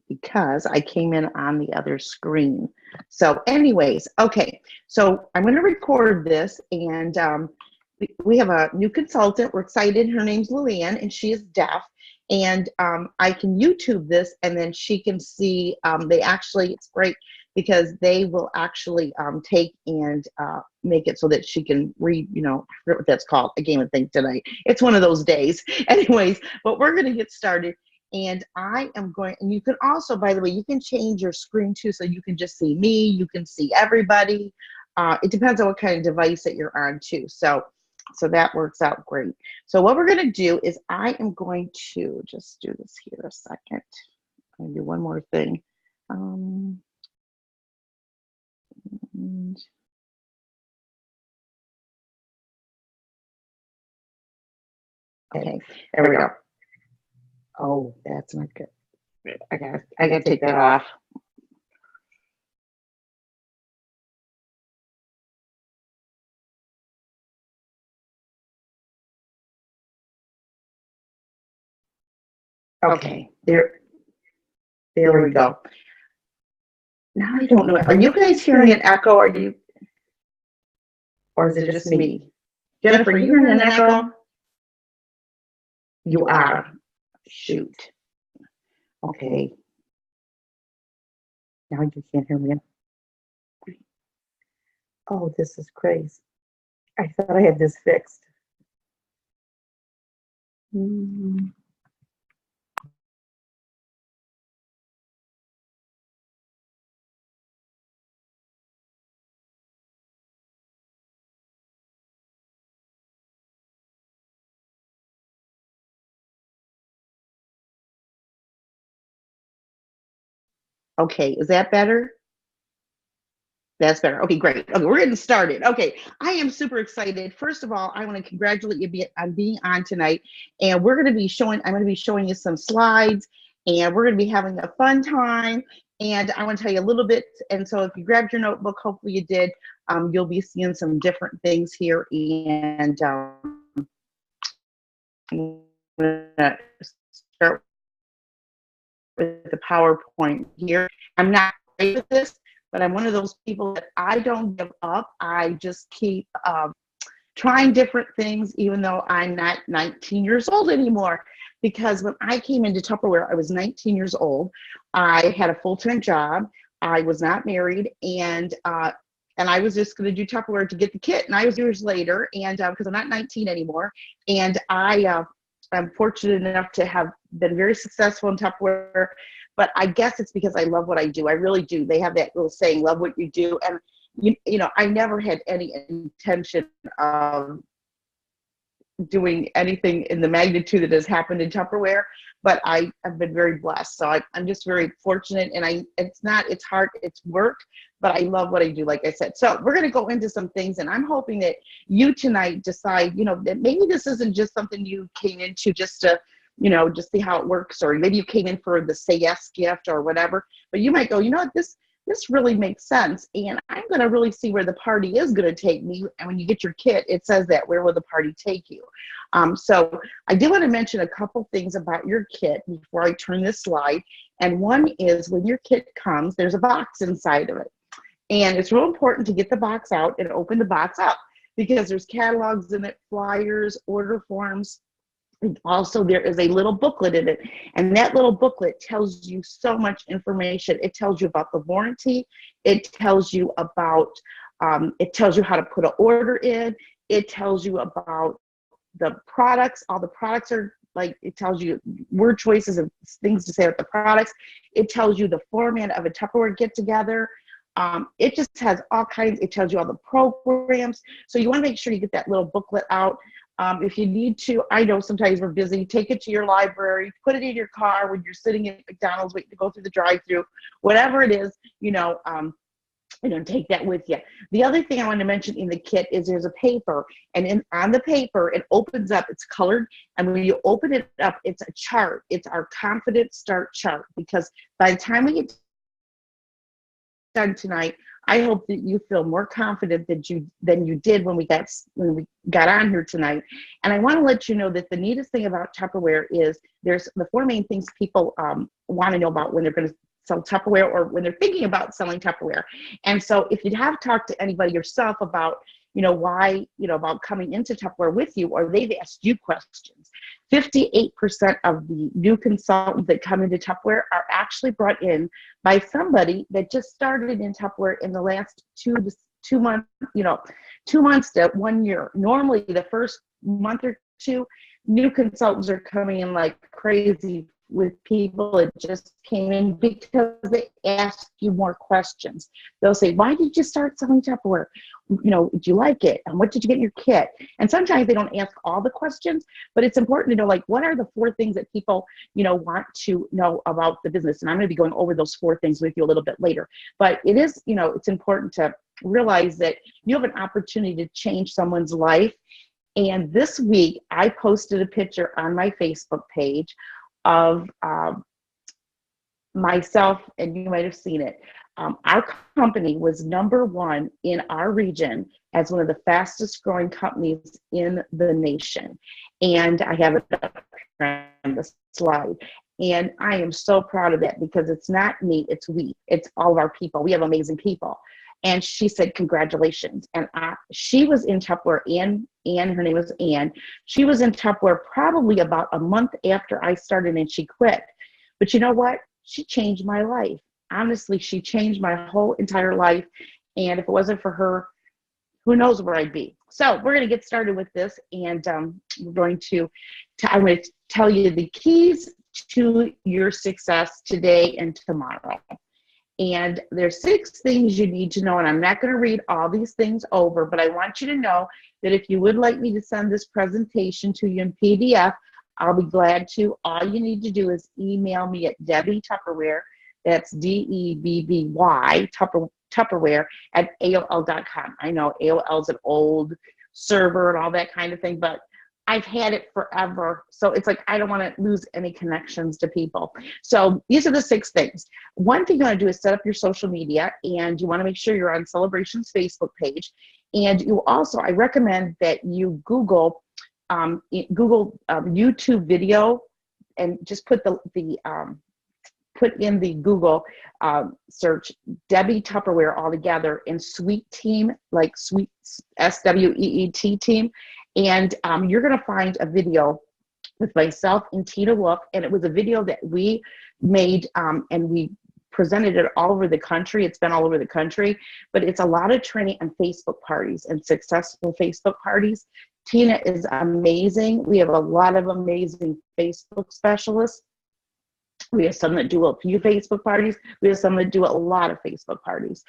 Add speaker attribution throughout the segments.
Speaker 1: because I came in on the other screen. So anyways, okay, so I'm going to record this, and we have a new consultant. We're excited. Her name's Lillian, and she is deaf. And I can YouTube this, and then she can see. They actually, it's great because they will actually take and make it so that she can read. You know, I forget what that's called. I can't even think tonight. It's one of those days. Anyways, but we're going to get started. And I am going, and you can also, by the way, you can change your screen too, so you can just see me, you can see everybody. It depends on what kind of device that you're on too. So that works out great. So what we're going to do is I am going to just do this here a second. I'm going to do one more thing. Okay, there we go. Oh, that's not good. I gotta take that off. Okay, there we go. Now I don't know. Are you guys hearing an echo? Or is it just me? Jennifer, are you hearing an echo? You are. Shoot. Okay. Now you can't hear me. Oh, this is crazy. I thought I had this fixed. Okay, is that better? That's better. Okay, great. Okay, we're getting started. Okay, I am super excited. First of all, I want to congratulate you on being on tonight. And we're going to be showing, I'm going to be showing you some slides, and we're going to be having a fun time. And I want to tell you a little bit. And so if you grabbed your notebook, hopefully you did, you'll be seeing some different things here. And I'm going to start with the PowerPoint here. I'm not great with this, but I'm one of those people that I don't give up. I just keep trying different things, even though I'm not 19 years old anymore. Because when I came into Tupperware, I was 19 years old. I had a full-time job. I was not married, and I was just going to do Tupperware to get the kit. And I was years later, and because I'm not 19 anymore, and I'm fortunate enough to have been very successful in Tupperware. But I guess it's because I love what I do. I really do. They have that little saying, love what you do. And, you know, I never had any intention of doing anything in the magnitude that has happened in Tupperware, but I have been very blessed. So I'm just very fortunate, and it's hard, it's work, but I love what I do, like I said. So we're going to go into some things, and I'm hoping that you tonight decide, you know, that maybe this isn't just something you came into just to, you know, just see how it works, or maybe you came in for the say yes gift or whatever, but you might go, you know what, this really makes sense, and I'm going to really see where the party is going to take me. And when you get your kit, it says that, where will the party take you? So I do want to mention a couple things about your kit before I turn this slide. And one is, when your kit comes, there's a box inside of it. And it's real important to get the box out and open the box up, because there's catalogs in it, flyers, order forms. And also, there is a little booklet in it, and that little booklet tells you so much information. It tells you about the warranty. It tells you about, it tells you how to put an order in. It tells you about the products. All the products are, like, it tells you word choices and things to say about the products. It tells you the format of a Tupperware get-together. It just has all kinds. It tells you all the programs. So you want to make sure you get that little booklet out. If you need to, I know sometimes we're busy, take it to your library, put it in your car when you're sitting at McDonald's waiting to go through the drive-through, whatever it is, you know, take that with you. The other thing I want to mention in the kit is there's a paper, and on the paper, it opens up, it's colored, and when you open it up, it's a chart. It's our Confident Start chart, because by the time we get done tonight, I hope that you feel more confident than you did when we got on here tonight. And I want to let you know that the neatest thing about Tupperware is there's the four main things people want to know about when they're going to sell Tupperware or when they're thinking about selling Tupperware. And so if you have talked to anybody yourself about, why, about coming into Tupperware with you, or they've asked you questions, 58% of the new consultants that come into Tupperware are actually brought in by somebody that just started in Tupperware in the last 2 months, 2 months to 1 year. Normally the first month or two, new consultants are coming in like crazy with people that just came in because they ask you more questions. They'll say, why did you start selling Tupperware? Did you like it? And what did you get in your kit? And sometimes they don't ask all the questions, but it's important to know, like, what are the 4 things that people, want to know about the business? And I'm going to be going over those 4 things with you a little bit later. But it is, it's important to realize that you have an opportunity to change someone's life. And this week, I posted a picture on my Facebook page of myself, and you might have seen it. Our company was #1 in our region as one of the fastest growing companies in the nation. And I have it up on the slide. And I am so proud of that because it's not me, it's we. It's all of our people. We have amazing people. And she said, congratulations. And she was in Tupperware, Ann, her name was Ann. She was in Tupperware probably about a month after I started and she quit. But you know what? She changed my life. Honestly, she changed my whole entire life. And if it wasn't for her, who knows where I'd be. So we're going to get started with this. And I'm going to tell you the keys to your success today and tomorrow. And there's 6 things you need to know, and I'm not going to read all these things over, but I want you to know that if you would like me to send this presentation to you in PDF, I'll be glad to. All you need to do is email me at Debbie Tupperware, that's Debby, Tupperware at AOL.com. I know AOL's an old server and all that kind of thing, but I've had it forever. So it's like, I don't want to lose any connections to people. So these are the 6 things. One thing you want to do is set up your social media, and you want to make sure you're on Celebrations Facebook page. And you also, I recommend that you Google YouTube video and just put put in the Google search Debbie Tupperware all together in Sweet Team, like Sweet SWEET team. And you're going to find a video with myself and Tina Wolf. And it was a video that we made and we presented it all over the country. It's been all over the country, but it's a lot of training on Facebook parties and successful Facebook parties. Tina is amazing. We have a lot of amazing Facebook specialists. We have some that do a few Facebook parties. We have some that do a lot of Facebook parties.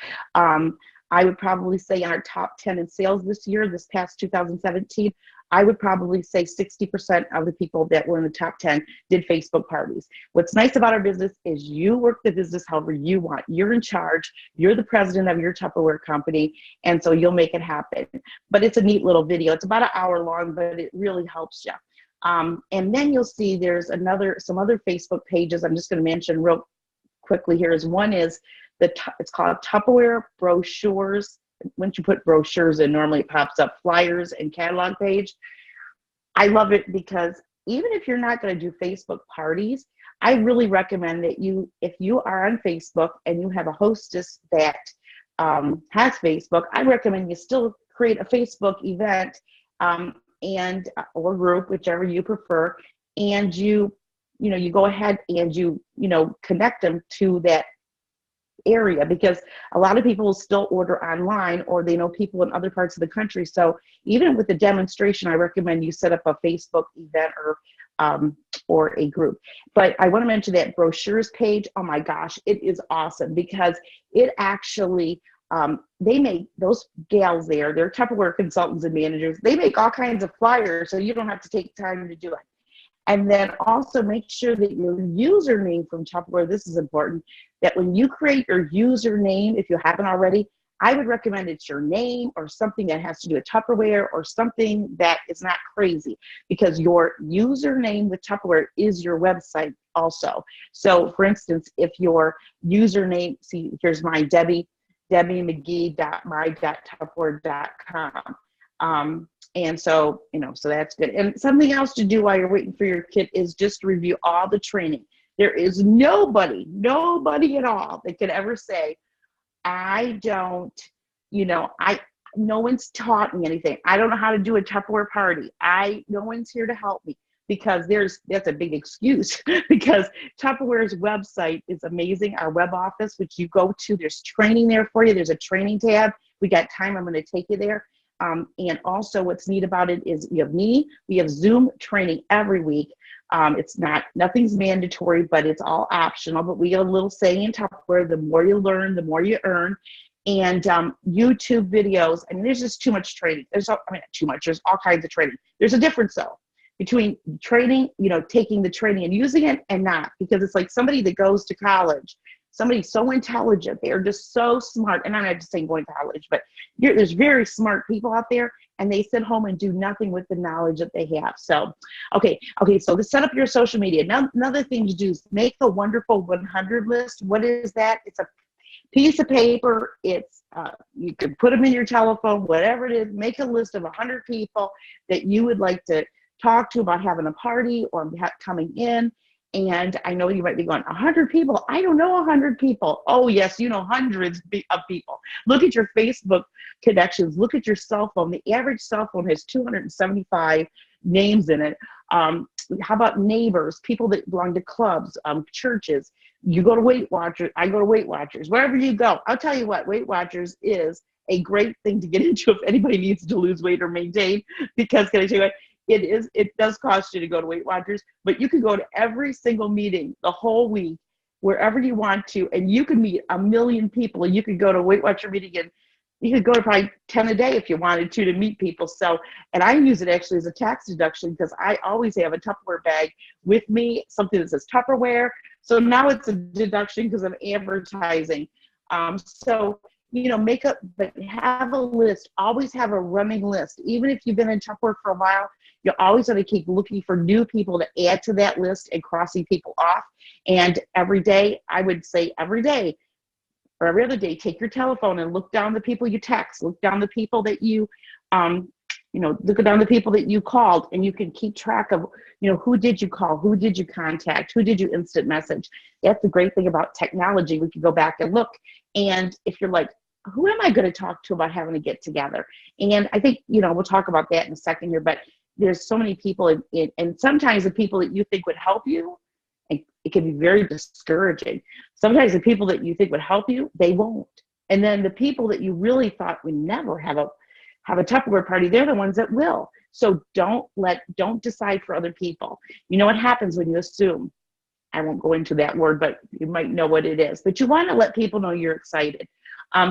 Speaker 1: I would probably say in our top 10 in sales this past 2017, I would probably say 60% of the people that were in the top 10 did Facebook parties. What's nice about our business is you work the business however you want. You're in charge. You're the president of your Tupperware company, and so you'll make it happen. But it's a neat little video. It's about an hour long, but it really helps you. And then you'll see there's some other Facebook pages I'm just going to mention real quickly here. One is it's called Tupperware Brochures. Once you put brochures in, normally it pops up flyers and catalog page. I love it because even if you're not going to do Facebook parties, I really recommend that if you are on Facebook and you have a hostess that has Facebook, I recommend you still create a Facebook event or group, whichever you prefer, and you go ahead and you connect them to that area, because a lot of people will still order online, or they know people in other parts of the country. So even with the demonstration, I recommend you set up a Facebook event or a group. But I want to mention that brochures page. Oh my gosh, it is awesome because it actually they make those gals there, they're Tupperware consultants and managers. They make all kinds of flyers, so you don't have to take time to do it. And then also make sure that your username from Tupperware, this is important, that when you create your username, if you haven't already, I would recommend it's your name or something that has to do with Tupperware or something that is not crazy, because your username with Tupperware is your website also. So for instance, if your username, see, here's mine, Debbie debbiemcgee.my.tupperware.com. And so, so that's good. And something else to do while you're waiting for your kit is just review all the training. There is nobody at all that could ever say, I don't, no one's taught me anything. I don't know how to do a Tupperware party. No one's here to help me, because that's a big excuse because Tupperware's website is amazing. Our web office, which you go to, there's training there for you. There's a training tab. We got time. I'm going to take you there. And also what's neat about it is we have Zoom training every week. Nothing's mandatory, but it's all optional, but we have a little saying in Tupperware: the more you learn, the more you earn. And YouTube videos, there's just too much training. There's all kinds of training. There's a difference though between training, taking the training and using it, and not, because it's like somebody that goes to college, somebody so intelligent, they're just so smart. And I'm not just saying going to college, but there's very smart people out there, and they sit home and do nothing with the knowledge that they have. So, okay, so to set up your social media. Now, another thing to do is make the wonderful 100 list. What is that? It's a piece of paper. It's you can put them in your telephone, whatever it is. Make a list of 100 people that you would like to talk to about having a party or coming in. And I know you might be going, 100 people? I don't know 100 people. Oh yes, hundreds of people. Look at your Facebook connections. Look at your cell phone. The average cell phone has 275 names in it. How about neighbors, people that belong to clubs, churches? You go to Weight Watchers. I go to Weight Watchers. Wherever you go, I'll tell you what, Weight Watchers is a great thing to get into if anybody needs to lose weight or maintain, because can I tell you what? It does cost you to go to Weight Watchers, but you can go to every single meeting the whole week, wherever you want to, and you can meet 1 million people. And you could go to a Weight Watcher meeting, and you could go to probably 10 a day if you wanted to meet people. So, and I use it actually as a tax deduction, because I always have a Tupperware bag with me, something that says Tupperware. So now it's a deduction because I'm advertising. But have a list. Always have a running list. Even if you've been in Tupperware for a while, you always want to keep looking for new people to add to that list and crossing people off. And every day, I would say every day or every other day, take your telephone and look down the people you text, look down the people that you, look down the people that you called, and you can keep track of, who did you call, who did you contact, who did you instant message. That's the great thing about technology. We can go back and look. And if you're like, who am I going to talk to about having a get together? And I think, we'll talk about that in a second here, but there's so many people and sometimes the people that you think would help you, and it can be very discouraging. Sometimes the people that you think would help you, they won't. And then the people that you really thought would never have a Tupperware party, they're the ones that will. So don't decide for other people. You know what happens when you assume? I won't go into that word, but you might know what it is. But you want to let people know you're excited.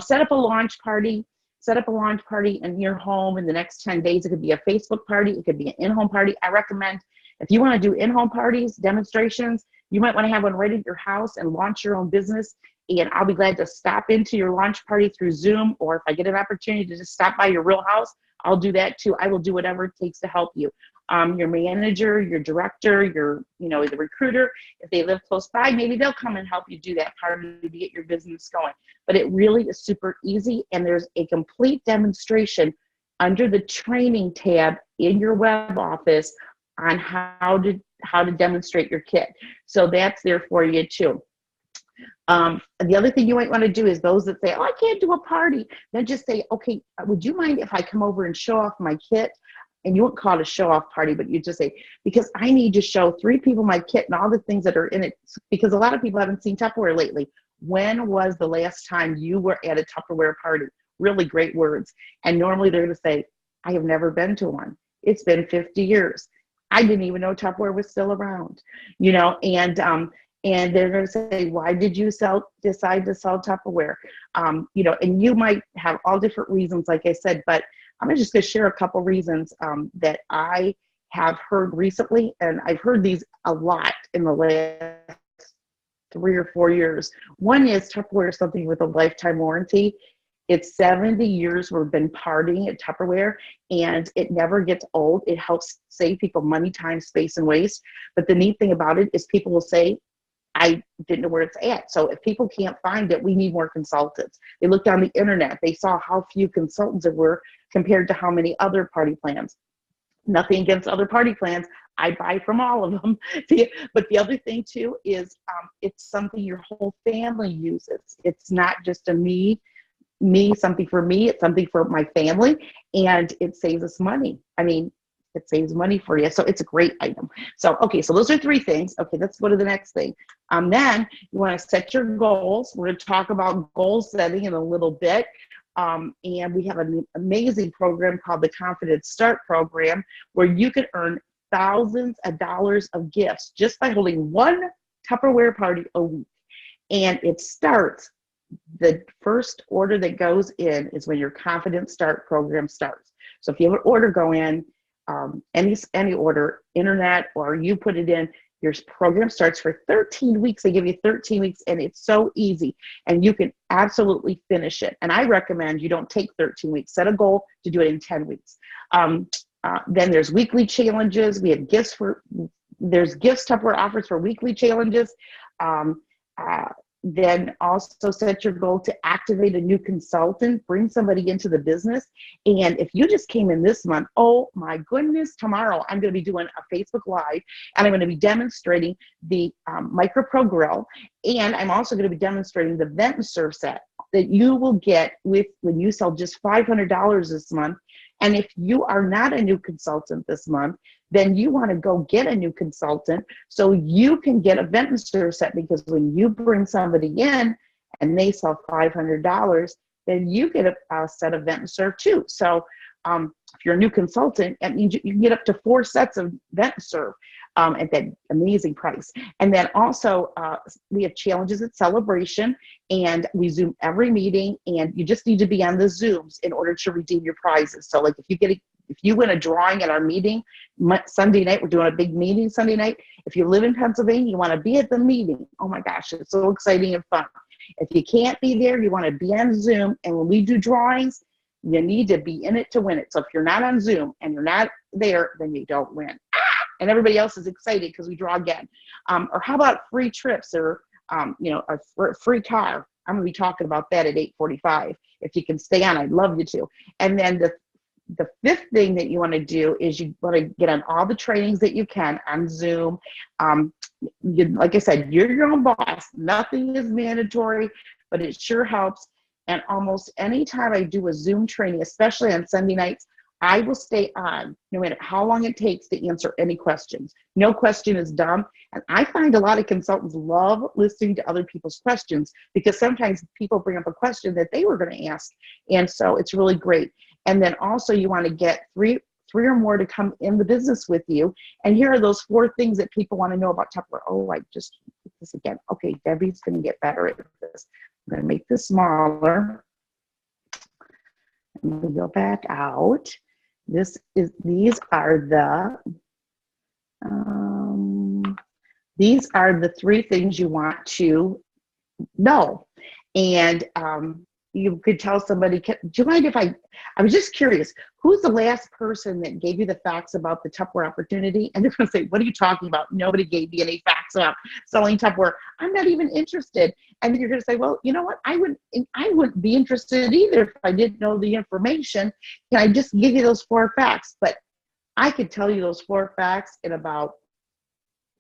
Speaker 1: Set up a launch party. Set up a launch party in your home in the next 10 days. It could be a Facebook party. It could be an in-home party. I recommend, if you want to do in-home parties, demonstrations, you might want to have one right at your house and launch your own business. And I'll be glad to stop into your launch party through Zoom, or if I get an opportunity to just stop by your real house, I'll do that too. I will do whatever it takes to help you. Your manager, your director, the recruiter, if they live close by, maybe they'll come and help you do that party to get your business going. But it really is super easy, and there's a complete demonstration under the training tab in your web office on how to demonstrate your kit. So that's there for you too. The other thing you might want to do is those that say, oh, I can't do a party, then just say, okay, would you mind if I come over and show off my kit? And you won't call it a show-off party, but you just say, because I need to show 3 people my kit and all the things that are in it, because a lot of people haven't seen Tupperware lately. When was the last time you were at a Tupperware party? Really great words. And normally they're going to say, I have never been to one. It's been 50 years. I didn't even know Tupperware was still around, and they're going to say, why did you decide to sell Tupperware? And you might have all different reasons, like I said, but I'm just going to share a couple reasons that I have heard recently, and I've heard these a lot in the last 3 or 4 years. One is Tupperware is something with a lifetime warranty. It's 70 years we've been partying at Tupperware, and it never gets old. It helps save people money, time, space, and waste. But the neat thing about it is people will say, I didn't know where it's at. So if people can't find it, we need more consultants. They looked on the internet. They saw how few consultants there were compared to how many other party plans. Nothing against other party plans. I buy from all of them. But the other thing too is it's something your whole family uses. It's not just a me, something for me. It's something for my family, and it saves us money. I mean, it saves money for you. So it's a great item. So, okay, so those are 3 things. Okay, let's go to the next thing. Then you want to set your goals. We're going to talk about goal setting in a little bit. And we have an amazing program called the Confident Start program, where you can earn thousands of dollars of gifts just by holding one Tupperware party a week. And it starts, the first order that goes in is when your Confident Start program starts. So if you have an order go in, any order, internet, or you put it in, your program starts for 13 weeks. They give you 13 weeks, and it's so easy, and you can absolutely finish it. And I recommend you don't take 13 weeks. Set a goal to do it in 10 weeks. Then there's weekly challenges. We have gifts there's gifts, Tupperware offers for weekly challenges. Then also set your goal to activate a new consultant, bring somebody into the business. And if you just came in this month, oh my goodness, tomorrow I'm going to be doing a Facebook Live, and I'm going to be demonstrating the Micro Pro Grill. And I'm also going to be demonstrating the Vent and Serve set that you will get when you sell just $500 this month. And if you are not a new consultant this month, then you want to go get a new consultant so you can get a Vent and Serve set, because when you bring somebody in and they sell $500, then you get a set of Vent and Serve too. So if you're a new consultant, that means you can get up to 4 sets of Vent and Serve at that amazing price. And then also we have challenges at Celebration, and we Zoom every meeting, and you just need to be on the Zooms in order to redeem your prizes. So like if you win a drawing at our meeting Sunday night, we're doing a big meeting Sunday night. If you live in Pennsylvania, you want to be at the meeting. Oh my gosh, it's so exciting and fun. If you can't be there, you want to be on Zoom. And when we do drawings, you need to be in it to win it. So if you're not on Zoom and you're not there, then you don't win. And everybody else is excited because we draw again. Or how about free trips, or a free car? I'm going to be talking about that at 8:45. If you can stay on, I'd love you to. And then the 5th thing that you want to do is you want to get on all the trainings that you can on Zoom. Like I said, you're your own boss. Nothing is mandatory, but it sure helps. And almost any time I do a Zoom training, especially on Sunday nights, I will stay on no matter how long it takes to answer any questions. No question is dumb. And I find a lot of consultants love listening to other people's questions, because sometimes people bring up a question that they were going to ask. And so it's really great. And then also you want to get three or more to come in the business with you. And here are those 4 things that people want to know about Tupperware. Oh, I just did this again. Okay, Debbie's going to get better at this. I'm going to make this smaller. I'm going to go back out. These are the 3 things you want to know. And you could tell somebody, do you mind if I was just curious, who's the last person that gave you the facts about the Tupperware opportunity? And they're going to say, what are you talking about? Nobody gave me any facts about selling Tupperware. I'm not even interested. And then you're going to say, well, you know what? I wouldn't be interested either if I didn't know the information. Can I just give you those 4 facts? But I could tell you those 4 facts in about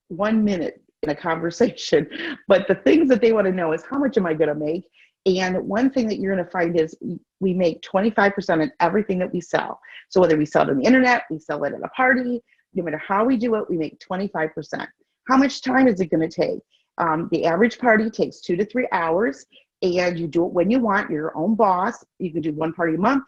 Speaker 1: 1 minute in a conversation. But the things that they want to know is, how much am I going to make? And one thing that you're going to find is we make 25% on everything that we sell. So whether we sell it on the internet, we sell it at a party, no matter how we do it, we make 25%. How much time is it going to take? The average party takes 2 to 3 hours, and you do it when you want. You're your own boss. You can do 1 party a month,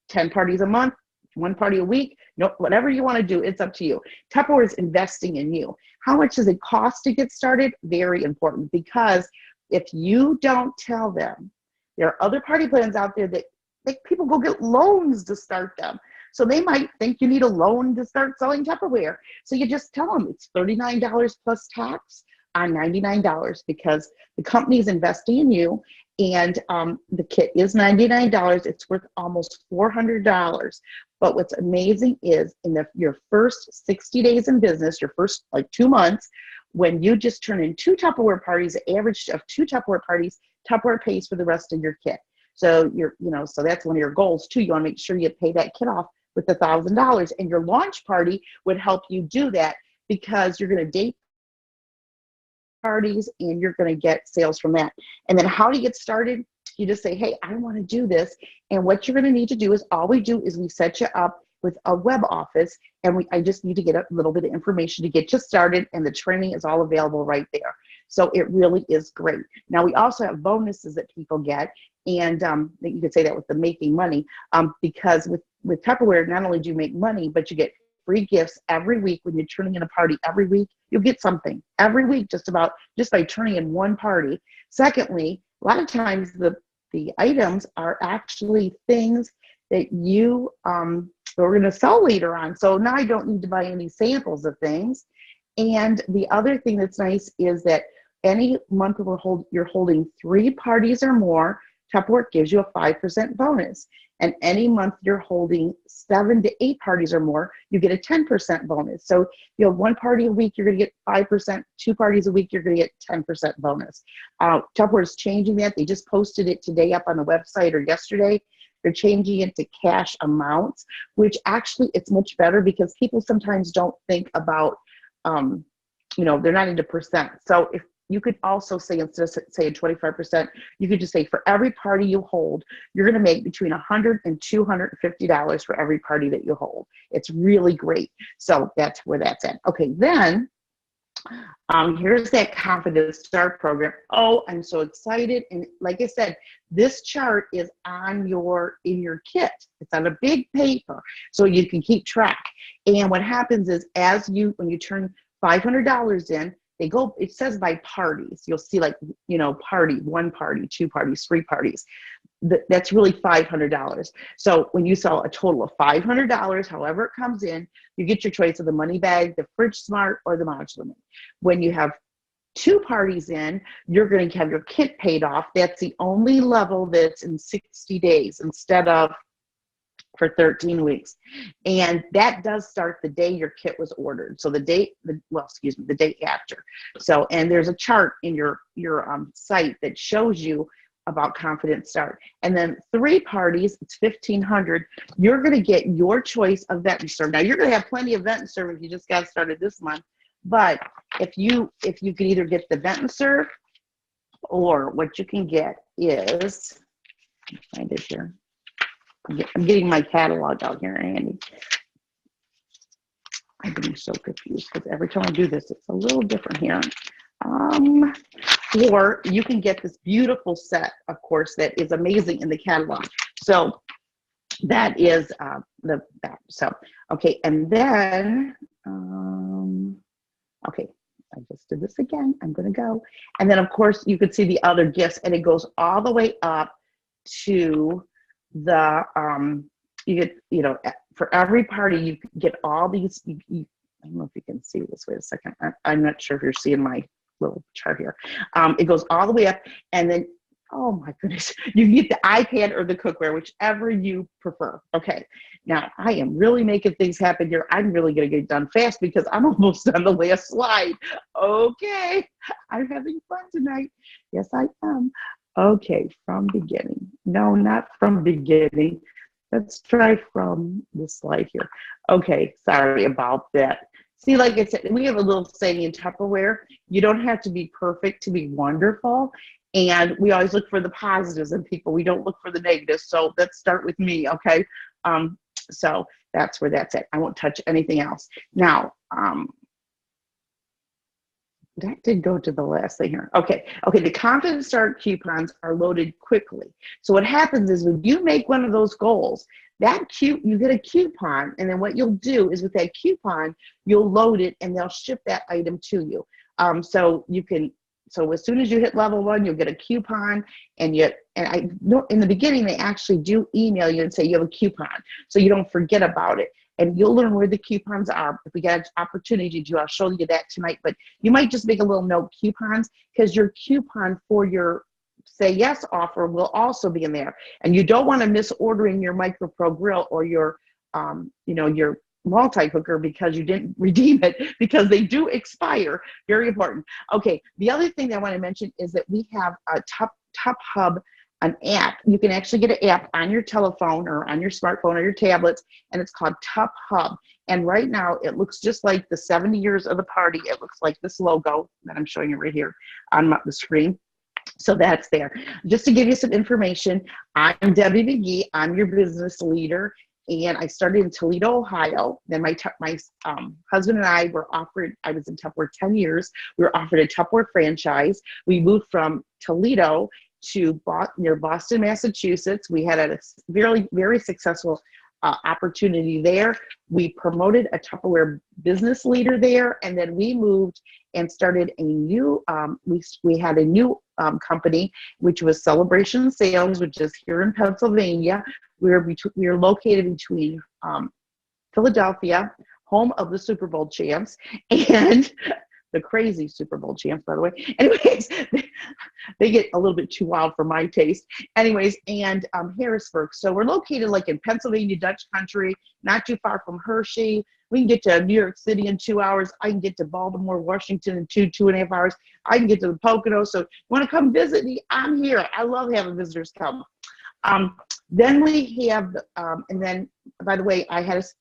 Speaker 1: 10 parties a month, 1 party a week. No, whatever you want to do, it's up to you. Tupperware is investing in you. How much does it cost to get started? Very important, because if you don't tell them, there are other party plans out there that make people go get loans to start them. So they might think you need a loan to start selling Tupperware. So you just tell them it's $39 plus tax on $99, because the company is investing in you. And the kit is $99. It's worth almost $400. But what's amazing is in your first 60 days in business, your first 2 months, when you just turn in 2 Tupperware parties, the average of 2 Tupperware parties, Tupperware pays for the rest of your kit. So so that's one of your goals too. You want to make sure you pay that kit off with $1,000, and your launch party would help you do that, because you're going to date parties and you're going to get sales from that. And then how do you get started? You just say, hey, I want to do this. And what you're going to need to do is, all we do is we set you up with a web office, and I just need to get a little bit of information to get you started, and the training is all available right there. So it really is great. Now, we also have bonuses that people get, and you could say that with the making money, because with Tupperware, not only do you make money, but you get free gifts every week. When you're turning in a party every week, you'll get something every week, just by turning in one party. Secondly, a lot of times the items are actually things that you we're going to sell later on. So now I don't need to buy any samples of things. And the other thing that's nice is that any month you're holding 3 parties or more, Tupperware gives you a 5% bonus. And any month you're holding 7 to 8 parties or more, you get a 10% bonus. So you have 1 party a week, you're going to get 5%, 2 parties a week, you're going to get 10% bonus. Tupperware is changing that. They just posted it today up on the website, or yesterday. They're changing it to cash amounts, which actually it's much better, because people sometimes don't think about, they're not into percent. So if you could also say, instead of saying 25%, you could just say, for every party you hold, you're going to make between $100 and $250 for every party that you hold. It's really great. So that's where that's at. Okay, then here's that Confident Start program. Oh, I'm so excited. And like I said, this chart is in your kit. It's on a big paper, so you can keep track. And what happens is, when you turn $500 in, it says by parties. You'll see party, 1 party, 2 parties, 3 parties. That's really $500. So when you sell a total of $500, however it comes in, you get your choice of the money bag, the Fridge Smart, or the Modular Mini. When you have 2 parties in, you're going to have your kit paid off. That's the only level that's in 60 days instead of for 13 weeks. And that does start the day your kit was ordered. So the day after. So, and there's a chart in your site that shows you about Confident Start. And then 3 parties, it's $1,500. You're going to get your choice of vet and serve. Now, you're going to have plenty of vet and serve if you just got started this month. But if you could either get the vet and serve, or what you can get is, find it here. I'm getting my catalog out here, Andy. I'm getting so confused because every time I do this, it's a little different here. Or you can get this beautiful set, of course, that is amazing in the catalog. So that is that. So, okay, and then, okay, I just did this again. I'm going to go. And then, of course, you could see the other gifts, and it goes all the way up to the you get, for every party you get all these. I don't know if you can see this. Wait a second. I'm not sure if you're seeing my little chart here. It goes all the way up, and then, oh my goodness, you can get the iPad or the cookware, whichever you prefer. Okay, now I am really making things happen here. I'm really going to get it done fast because I'm almost on the last slide. Okay, I'm having fun tonight. Yes, I am. Okay, from beginning. No, not from beginning. Let's try from this slide here. Okay, sorry about that. See, like I said, we have a little saying in Tupperware, you don't have to be perfect to be wonderful. And we always look for the positives in people. We don't look for the negatives. So let's start with me, okay? So that's where that's at. I won't touch anything else. Now, that did go to the last thing here. Okay, the Confident Start coupons are loaded quickly. So what happens is when you make one of those goals, you get a coupon, and then what you'll do is with that coupon, you'll load it and they'll ship that item to you. So as soon as you hit level 1, you'll get a coupon, and I know in the beginning they actually do email you and say you have a coupon, so you don't forget about it. And you'll learn where the coupons are. If we get an opportunity to, I'll show you that tonight. But you might just make a little note, coupons, because your coupon for your Say Yes offer will also be in there. And you don't want to miss ordering your Micro Pro grill or your multi-hooker because you didn't redeem it, because they do expire. Very important. Okay, the other thing that I want to mention is that we have a Tup Hub, an app. You can actually get an app on your telephone or on your smartphone or your tablets, and it's called Tup Hub. And right now it looks just like the 70 years of the party. It looks like this logo that I'm showing you right here on the screen. So that's there. Just to give you some information, I'm Debbie McGee. I'm your business leader, and I started in Toledo, Ohio. Then my husband and I were offered, I was in Tupperware 10 years. We were offered a Tupperware franchise. We moved from Toledo to near Boston, Massachusetts. We had a very, very successful opportunity there. We promoted a Tupperware business leader there, and then we moved and started a new, we had a new company, which was Celebration Sales, which is here in Pennsylvania. We're located between Philadelphia, home of the Super Bowl champs, and the crazy Super Bowl champs, by the way. Anyways, they get a little bit too wild for my taste. Anyways, and Harrisburg. So we're located like in Pennsylvania, Dutch country, not too far from Hershey. We can get to New York City in 2 hours. I can get to Baltimore, Washington in 2.5 hours. I can get to the Poconos. So you want to come visit me? I'm here. I love having visitors come. Then we have, and then, by the way, I was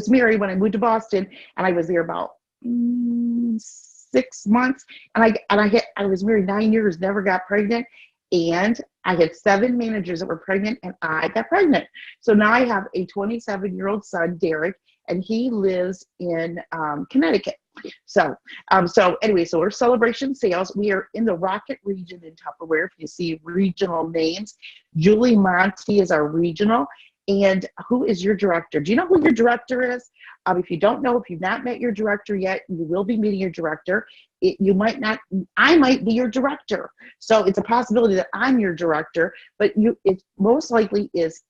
Speaker 1: married when I moved to Boston, and I was there about 6 months, and I was married 9 years, never got pregnant, and I had 7 managers that were pregnant, and I got pregnant. So now I have a 27-year-old son, Derek, and he lives in Connecticut. So anyway, so we're Celebration Sales. We are in the Rocket region in Tupperware. If you see regional names, Julie Monty is our regional. And who is your director? Do you know who your director is? If you don't know, if you've not met your director yet, you will be meeting your director. You might not, I might be your director. So it's a possibility that I'm your director, but it most likely is,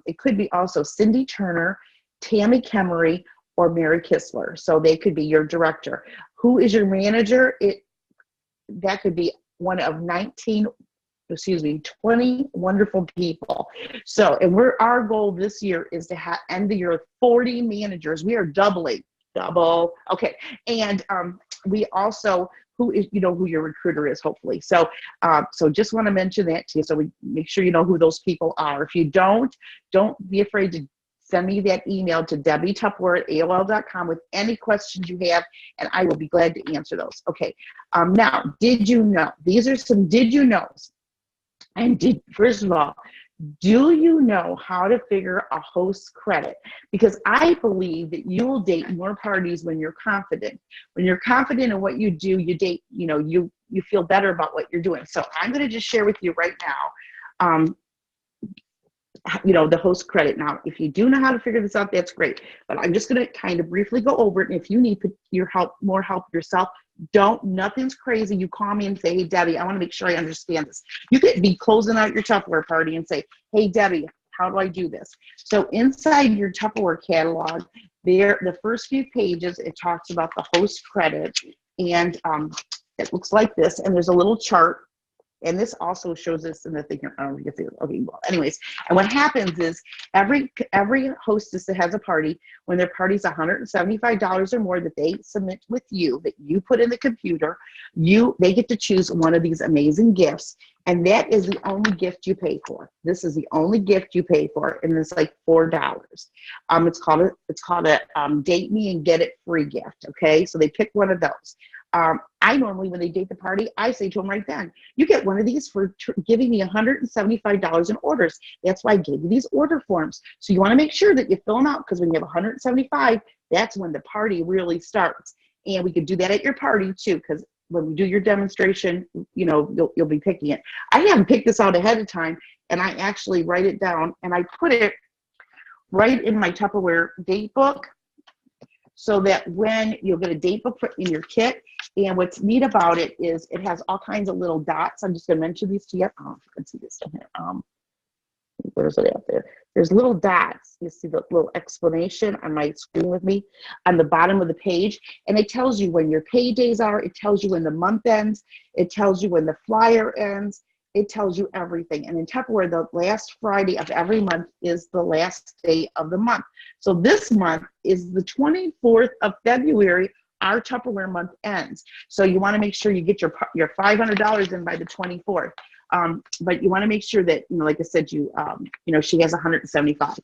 Speaker 1: it could be also Cindy Turner, Tammy Kemery, or Mary Kistler. So they could be your director. Who is your manager? That could be one of 20 wonderful people. So, and our goal this year is to end the year with 40 managers. We are double. Okay. And we also, who your recruiter is, hopefully. So, so just want to mention that to you. So we make sure you know who those people are. If you don't be afraid to send me that email to debbietupperware@aol.com with any questions you have, and I will be glad to answer those. Okay. Now, did you know? These are some did you knows. And first of all, do you know how to figure a host's credit? Because I believe that you will date more parties when you're confident. When you're confident in what you do, you date, you feel better about what you're doing. So I'm going to just share with you right now, the host credit. Now, if you do know how to figure this out, that's great. But I'm just going to kind of briefly go over it. And if you need more help yourself, nothing's crazy. You call me and say, hey, Debbie, I want to make sure I understand this. You could be closing out your Tupperware party and say, hey, Debbie, how do I do this? So inside your Tupperware catalog, the first few pages, it talks about the host credit. And it looks like this. And there's a little chart. And this also shows us in the thing here. Okay, well, anyways, and what happens is every hostess that has a party, when their party's $175 or more that they submit with you, that you put in the computer, they get to choose one of these amazing gifts, and that is the only gift you pay for. This is the only gift you pay for, and it's like $4. It's called a Date Me and Get It Free gift. Okay, so they pick one of those. I normally, when they date the party, I say to them right then, you get one of these for giving me $175 in orders. That's why I gave you these order forms. So you want to make sure that you fill them out, because when you have 175, that's when the party really starts. And we could do that at your party too, because when we do your demonstration, you'll be picking it. I haven't picked this out ahead of time, and I actually write it down, and I put it right in my Tupperware date book, so that when you'll get a date book in your kit. And what's neat about it is it has all kinds of little dots. I'm just going to mention these to you. Oh, if you can see this in here. Where's it out there? There's little dots. You see the little explanation on my screen with me on the bottom of the page. And it tells you when your pay days are. It tells you when the month ends. It tells you when the flyer ends. it tells you everything. And in Tupperware, the last Friday of every month is the last day of the month. So this month is the 24th of February. Our Tupperware month ends. So you want to make sure you get your $500 in by the 24th. But you want to make sure that, like I said, she has 175.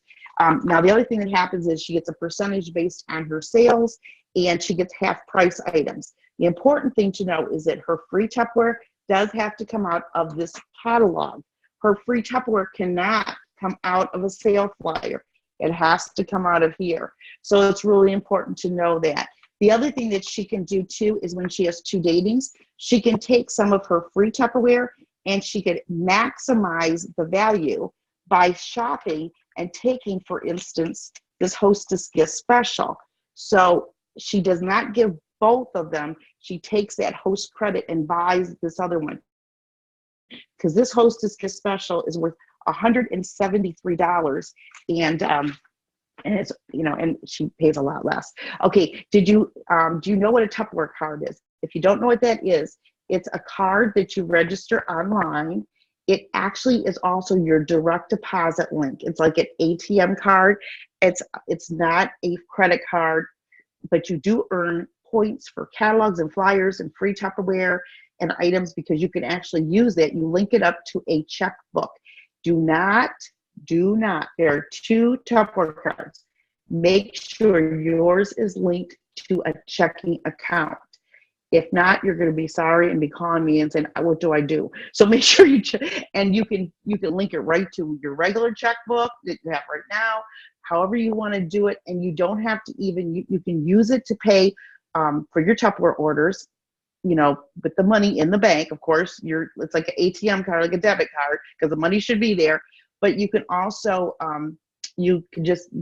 Speaker 1: Now, the other thing that happens is she gets a percentage based on her sales, and she gets half price items. The important thing to know is that her free Tupperware does have to come out of this catalog. Her free Tupperware cannot come out of a sale flyer. It has to come out of here. So it's really important to know that. The other thing that she can do too is when she has 2 datings, she can take some of her free Tupperware and she could maximize the value by shopping and taking, for instance, this Hostess Gift Special. So she does not give both of them. She takes that host credit and buys this other one. Because this Hostess Gift Special is worth $173, and it's, and she pays a lot less. Okay, do you know what a Tupperware card is? If you don't know what that is, it's a card that you register online. It actually is also your direct deposit link. It's like an ATM card. It's not a credit card, but you do earn points for catalogs and flyers and free Tupperware and items because you can actually use that. You link it up to a checkbook. Do not, there are 2 Tupperware cards. Make sure yours is linked to a checking account. If not, you're going to be sorry and be calling me and saying, what do I do? So make sure you check, and you can link it right to your regular checkbook that you have right now, however you want to do it. And you don't have to even, you can use it to pay for your Tupperware orders, with the money in the bank. Of course, it's like an ATM card, like a debit card, because the money should be there. But you can also, you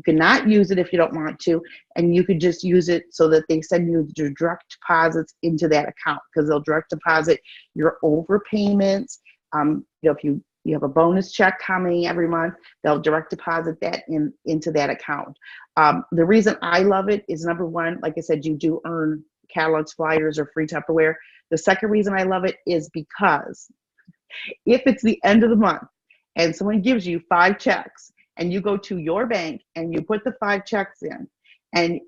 Speaker 1: cannot use it if you don't want to, and you could just use it so that they send you your direct deposits into that account, because they'll direct deposit your overpayments. If you have a bonus check coming every month, they'll direct deposit that into that account. The reason I love it is, number one, like I said, you do earn catalogs, flyers, or free Tupperware. The second reason I love it is because if it's the end of the month and someone gives you 5 checks and you go to your bank and you put the 5 checks in, and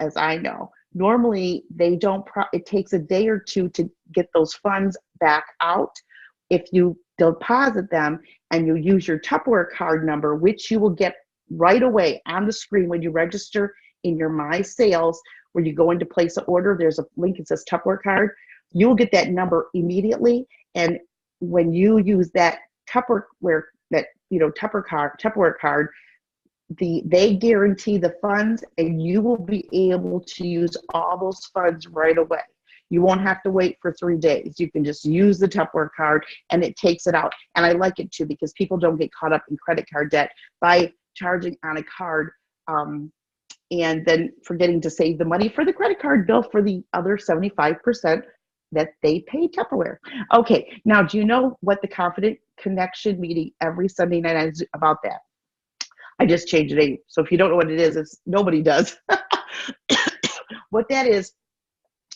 Speaker 1: as I know, normally it takes a day or 2 to get those funds back out. If you deposit them and you use your Tupperware card number, which you will get right away on the screen when you register in your My Sales, where you go in to place an order, there's a link that says Tupperware card. You will get that number immediately. And when you use that Tupperware card, they guarantee the funds, and you will be able to use all those funds right away. You won't have to wait for 3 days. You can just use the Tupperware card and it takes it out. And I like it too, because people don't get caught up in credit card debt by charging on a card and then forgetting to save the money for the credit card bill for the other 75% that they pay Tupperware. Okay, now do you know what the Confident Connection meeting every Sunday night is about? That I just changed the name. So if you don't know what it is, nobody does. What that is,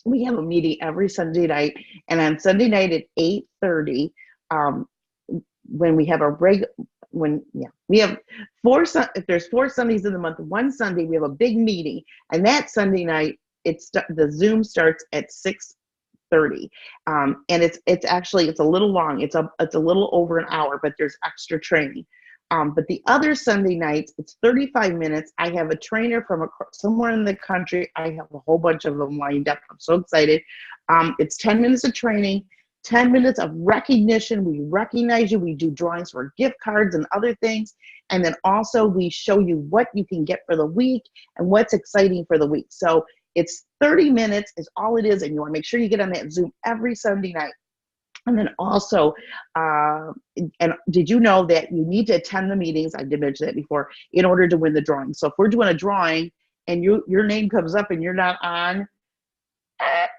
Speaker 1: we have a meeting every Sunday night, and on Sunday night at 8:30, when we have we have if there's 4 Sundays in the month, one Sunday we have a big meeting, and that Sunday night the Zoom starts at 6:30, and it's a little long. It's a little over an hour, but there's extra training. But the other Sunday nights, it's 35 minutes. I have a trainer from somewhere in the country. I have a whole bunch of them lined up. I'm so excited. It's 10 minutes of training, 10 minutes of recognition. We recognize you. We do drawings for gift cards and other things. And then also we show you what you can get for the week and what's exciting for the week. So it's 30 minutes is all it is. And you want to make sure you get on that Zoom every Sunday night. And then also, and did you know that you need to attend the meetings? I did mention that before, in order to win the drawing. So if we're doing a drawing and your name comes up and you're not on,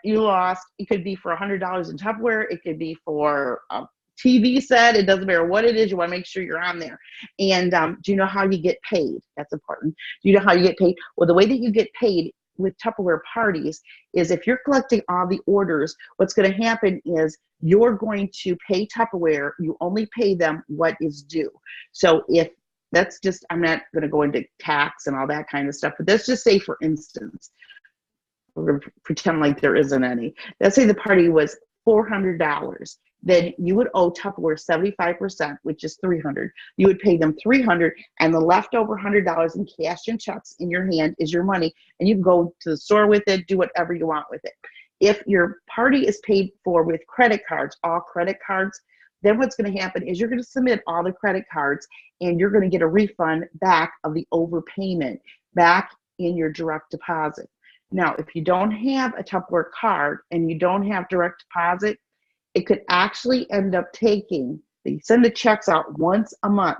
Speaker 1: you lost. It could be for $100 in Tupperware. It could be for a TV set. It doesn't matter what it is. You want to make sure you're on there. And do you know how you get paid? That's important. Do you know how you get paid? Well, the way that you get paid with Tupperware parties is if you're collecting all the orders, what's going to happen is you're going to pay Tupperware. You only pay them what is due. So if that's just, I'm not going to go into tax and all that kind of stuff, but let's just say, for instance, we're going to pretend like there isn't any. Let's say the party was $400. Then you would owe Tupperware 75%, which is $300. You would pay them $300, and the leftover $100 in cash and checks in your hand is your money, and you can go to the store with it, do whatever you want with it. If your party is paid for with credit cards, all credit cards, then what's going to happen is you're going to submit all the credit cards, and you're going to get a refund back of the overpayment back in your direct deposit. Now, if you don't have a Tupperware card and you don't have direct deposit, it could actually end up taking, they send the checks out once a month.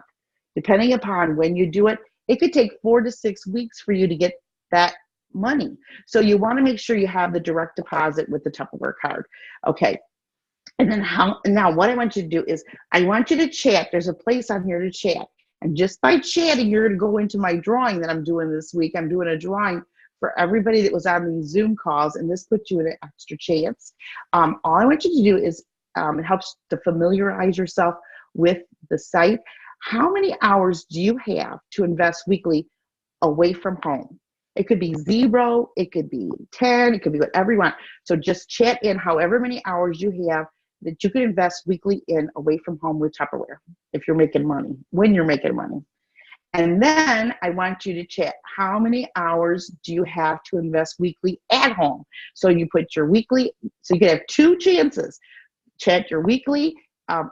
Speaker 1: Depending upon when you do it, it could take 4 to 6 weeks for you to get that money. So you want to make sure you have the direct deposit with the Tupperware card. Okay. And then now what I want you to do is, I want you to chat. There's a place on here to chat. And just by chatting, you're going to go into my drawing that I'm doing this week. I'm doing a drawing for everybody that was on these Zoom calls, and this puts you in an extra chance. All I want you to do is, it helps to familiarize yourself with the site. How many hours do you have to invest weekly away from home? It could be 0, it could be 10, it could be whatever you want. So just chat in however many hours you have that you can invest weekly in away from home with Tupperware, if you're making money, when you're making money. And then I want you to chat, how many hours do you have to invest weekly at home? So you put your weekly, so you can have 2 chances. Chat your weekly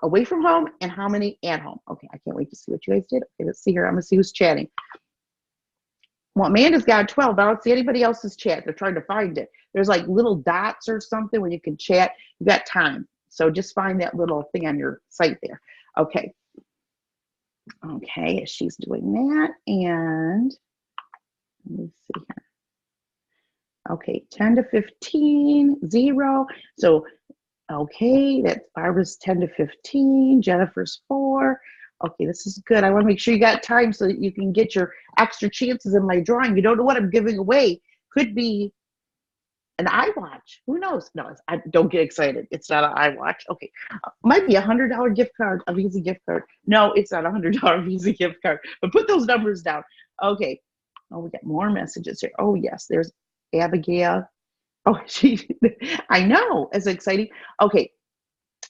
Speaker 1: away from home and how many at home. Okay, I can't wait to see what you guys did. Okay, let's see here. I'm going to see who's chatting. Well, Amanda's got 12. I don't see anybody else's chat. They're trying to find it. There's like little dots or something when you can chat. You got time. So just find that little thing on your site there. Okay. Okay, she's doing that. And let me see here. Okay, 10 to 15, 0. So, okay, that's Barbara's 10 to 15, Jennifer's 4. Okay, this is good. I want to make sure you got time so that you can get your extra chances in my drawing. You don't know what I'm giving away. Could be an iWatch. Who knows? No, I don't get excited. It's not an iWatch. Okay, might be $100 gift card, a Visa gift card. No, it's not a $100 Visa gift card. But put those numbers down. Okay. Oh, we got more messages here. Oh yes, there's Abigail. Oh, I know. It's exciting. Okay,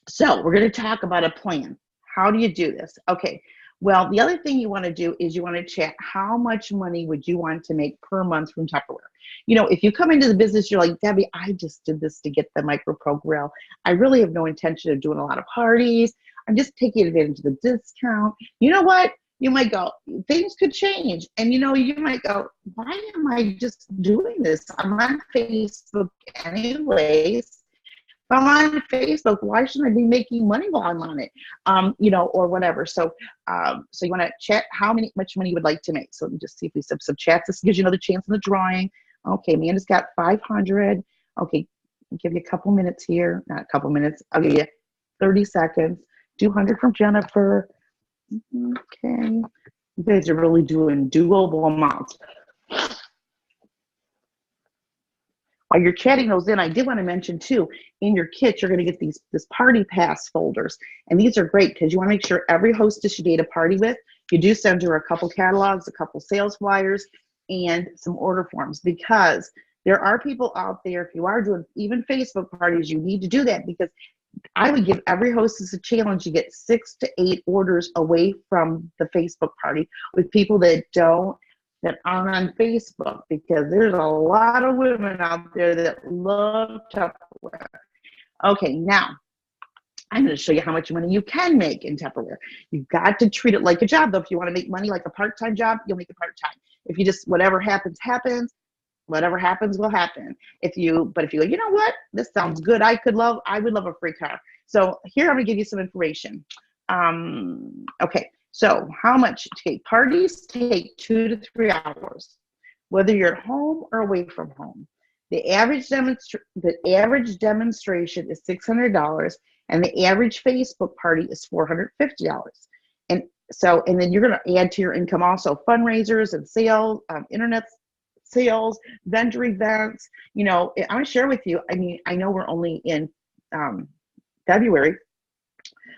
Speaker 1: so we're going to talk about a plan. How do you do this? Okay, well, the other thing you want to do is you want to check how much money would you want to make per month from Tupperware. You know, if you come into the business, you're like, Debbie, I just did this to get the Micro Pro Grill. I really have no intention of doing a lot of parties. I'm just taking advantage of the discount. You know what? You might go, things could change. And you know, you might go, why am I just doing this? I'm on Facebook anyways. If I'm on Facebook, why shouldn't I be making money while I'm on it? You know, or whatever. So so you want to chat how much money you would like to make. So let me just see if we sub chats. This gives you another chance in the drawing. Okay, Amanda's got 500. Okay, I'll give you a couple minutes here. Not a couple minutes. I'll give you 30 seconds. 200 from Jennifer. Okay, you guys are really doing doable amounts. While you're chatting those in, I did want to mention too, in your kit, you're going to get this party pass folders. And these are great because you want to make sure every hostess you date a party with, you do send her a couple catalogs, a couple sales flyers, and some order forms, because there are people out there, if you are doing even Facebook parties, you need to do that, because I would give every hostess a challenge to get 6 to 8 orders away from the Facebook party with people that aren't on Facebook, because there's a lot of women out there that love Tupperware. Okay, now I'm going to show you how much money you can make in Tupperware. You've got to treat it like a job, though. If you want to make money like a part-time job, you'll make it part-time. If you just, whatever happens, happens. Whatever happens will happen. But if you go, you know what, this sounds good. I would love a free car. So here I'm gonna give you some information. Okay, so how much parties take 2 to 3 hours, whether you're at home or away from home. The average demonstration is $600, and the average Facebook party is $450. And then you're gonna add to your income also fundraisers and sales, internet sales, vendor events. You know, I'm gonna share with you, I mean, I know we're only in February.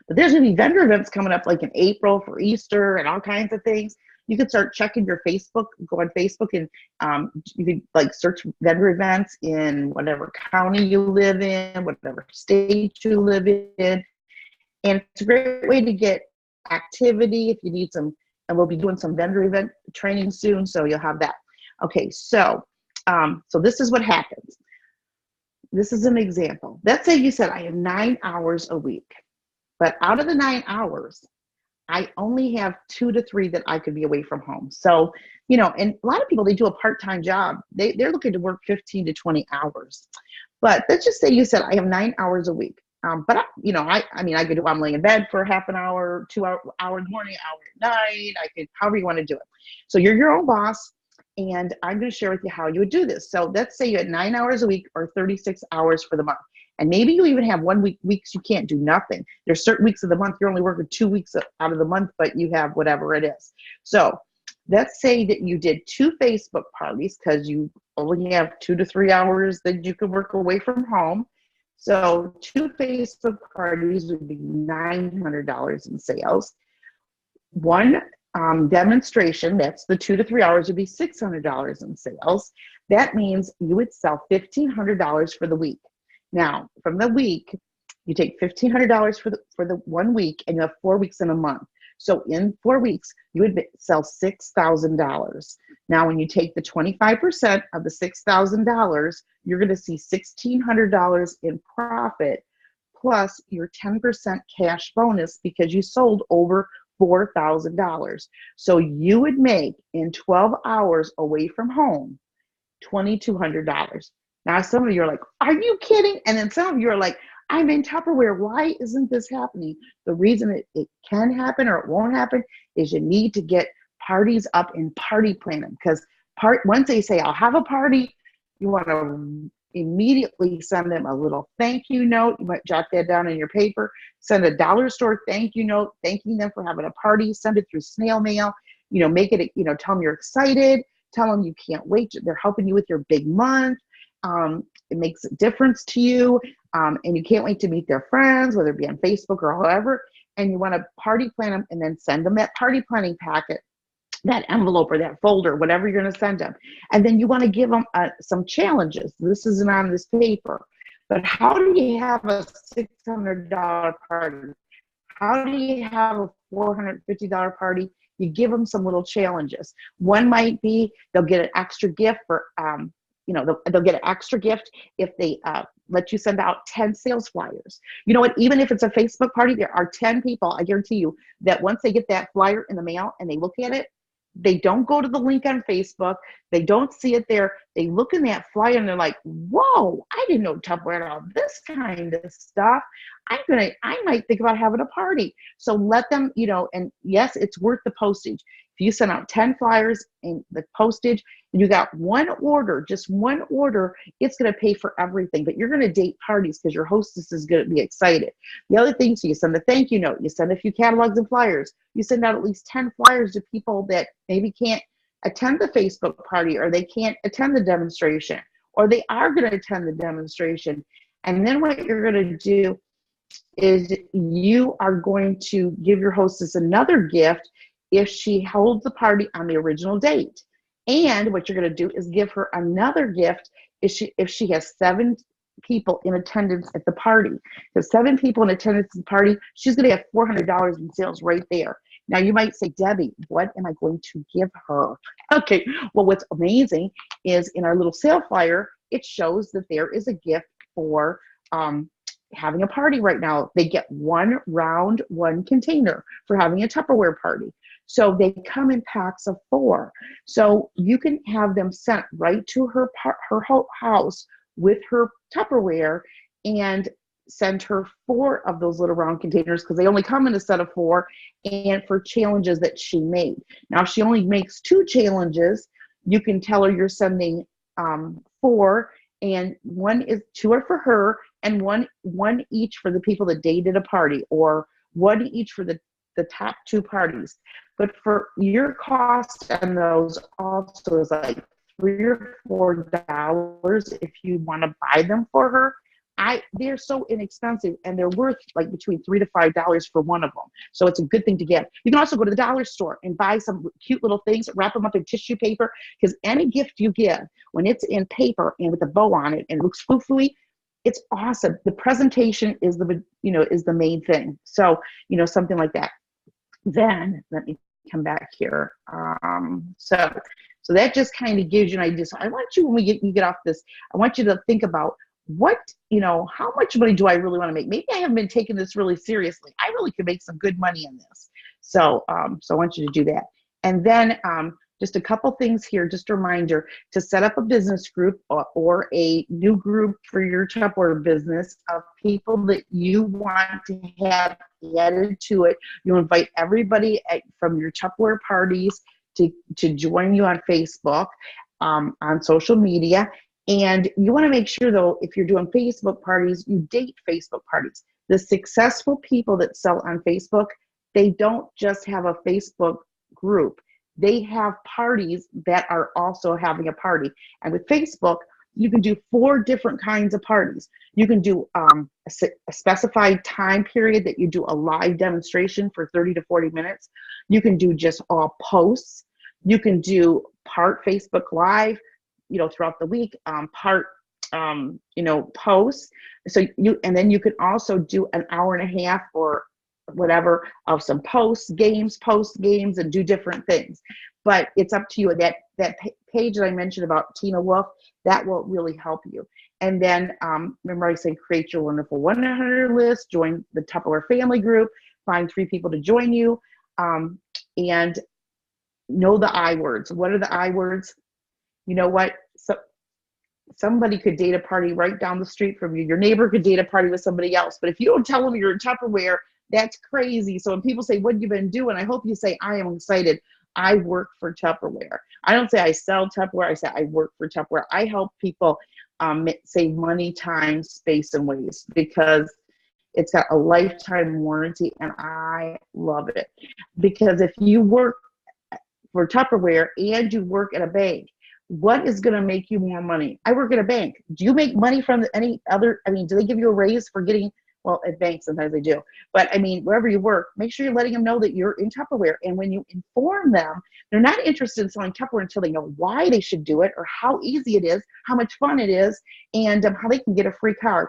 Speaker 1: But there's going to be vendor events coming up like in April for Easter and all kinds of things. You could start checking your Facebook, go on Facebook, and you could like search vendor events in whatever county you live in, whatever state you live in. And it's a great way to get activity if you need some, and we'll be doing some vendor event training soon, so you'll have that. Okay, so this is what happens. This is an example. Let's say you said, I have 9 hours a week, but out of the 9 hours, I only have 2 to 3 that I could be away from home. So, and a lot of people, they do a part-time job. They're looking to work 15 to 20 hours. But let's just say you said, I have 9 hours a week. But I could do, I'm laying in bed for half an hour, 2 hour in the morning, hour at night. I could, however you want to do it. So you're your own boss, and I'm going to share with you how you would do this. So let's say you had 9 hours a week or 36 hours for the month. And maybe you even have weeks you can't do nothing. There's certain weeks of the month you're only working 2 weeks out of the month, but you have whatever it is. So let's say that you did 2 Facebook parties because you only have 2 to 3 hours that you can work away from home. So 2 Facebook parties would be $900 in sales. 1 demonstration, that's the 2 to 3 hours, would be $600 in sales. That means you would sell $1,500 for the week. Now, from the week, you take $1,500 for the 1 week, and you have 4 weeks in a month. So in 4 weeks, you would sell $6,000. Now, when you take the 25% of the $6,000, you're going to see $1,600 in profit, plus your 10% cash bonus because you sold over $4,000. So you would make in 12 hours away from home, $2,200. Now, some of you are like, are you kidding? And then some of you are like, I'm in Tupperware. Why isn't this happening? The reason it can happen or it won't happen is you need to get parties up and party plan them. Because once they say, I'll have a party, you want to immediately send them a little thank you note. You might jot that down in your paper. Send a dollar store thank you note, thanking them for having a party. Send it through snail mail. Make it, tell them you're excited. Tell them you can't wait. They're helping you with your big month. It makes a difference to you, and you can't wait to meet their friends, whether it be on Facebook or however, and you want to party plan them and then send them that party planning packet, that envelope or that folder, whatever you're going to send them. And then you want to give them some challenges. This isn't on this paper, but how do you have a $600 party? How do you have a $450 party? You give them some little challenges. One might be they'll get an extra gift for they'll get an extra gift if they let you send out 10 sales flyers. You know what? Even if it's a Facebook party, there are 10 people, I guarantee you, that once they get that flyer in the mail and they look at it, they don't go to the link on Facebook. They don't see it there. They look in that flyer and they're like, whoa, I didn't know Tupperware had all this kind of stuff. I might think about having a party. So let them, and yes, it's worth the postage. If you send out 10 flyers and the postage, and you got just one order, it's going to pay for everything. But you're going to date parties because your hostess is going to be excited. The other thing, so you send a thank you note, you send a few catalogs and flyers, you send out at least 10 flyers to people that maybe can't attend the Facebook party, or they can't attend the demonstration, or they are going to attend the demonstration. And then what you're going to do is you are going to give your hostess another gift if she holds the party on the original date. And what you're going to do is give her another gift if she has 7 people in attendance at the party. So 7 people in attendance at the party, she's going to have $400 in sales right there. Now you might say, Debbie, what am I going to give her? Okay, well, what's amazing is in our little sale flyer, it shows that there is a gift for having a party right now. They get 1 round, 1 container for having a Tupperware party. So they come in packs of 4. So you can have them sent right to her house with her Tupperware and send her 4 of those little round containers because they only come in a set of 4, and for challenges that she made. Now, if she only makes 2 challenges, you can tell her you're sending 4, and 2 are for her, and one each for the people that dated a party, or 1 each for the top 2 parties. But for your cost on those also is like $3 or $4 if you want to buy them for her. they're so inexpensive, and they're worth like between $3 to $5 for one of them. So it's a good thing to get. You can also go to the dollar store and buy some cute little things, wrap them up in tissue paper, because any gift you give, when it's in paper and with a bow on it and it looks foo-fooey, it's awesome. The presentation is the main thing. So, something like that. Then let me come back here. So that just kind of gives you an idea. So I want you, when you get off this, I want you to think about how much money do I really want to make? Maybe I haven't been taking this really seriously. I really could make some good money in this. So I want you to do that. And then just a couple things here, just a reminder to set up a business group or a new group for your Tupperware business of people that you want to have added to it. You invite everybody from your Tupperware parties to join you on Facebook, on social media. And you want to make sure, though, if you're doing Facebook parties, you date Facebook parties. The successful people that sell on Facebook, they don't just have a Facebook group. They have parties that are also having a party. And with Facebook, you can do 4 different kinds of parties. You can do a specified time period that you do a live demonstration for 30 to 40 minutes. You can do just all posts. You can do part Facebook Live, throughout the week, part, posts. And then you can also do an hour and a half or whatever of some post games, and do different things. But it's up to you. That page that I mentioned about Tina Wolf, that will really help you. And then remember I said create your wonderful 100 list, join the Tupperware family group, find 3 people to join you, and know the I words. What are the I words? You know what? So somebody could date a party right down the street from you. Your neighbor could date a party with somebody else. But if you don't tell them you're in Tupperware, that's crazy. So when people say, what have you been doing? I hope you say, I am excited. I work for Tupperware. I don't say I sell Tupperware. I say I work for Tupperware. I help people save money, time, space, and waste, because it's got a lifetime warranty, and I love it. Because if you work for Tupperware and you work at a bank, what is going to make you more money? I work at a bank. Do you make money from any other? Do they give you a raise for getting? Well, at banks, sometimes they do. But wherever you work, make sure you're letting them know that you're in Tupperware. And when you inform them, they're not interested in selling Tupperware until they know why they should do it, or how easy it is, how much fun it is, and how they can get a free card.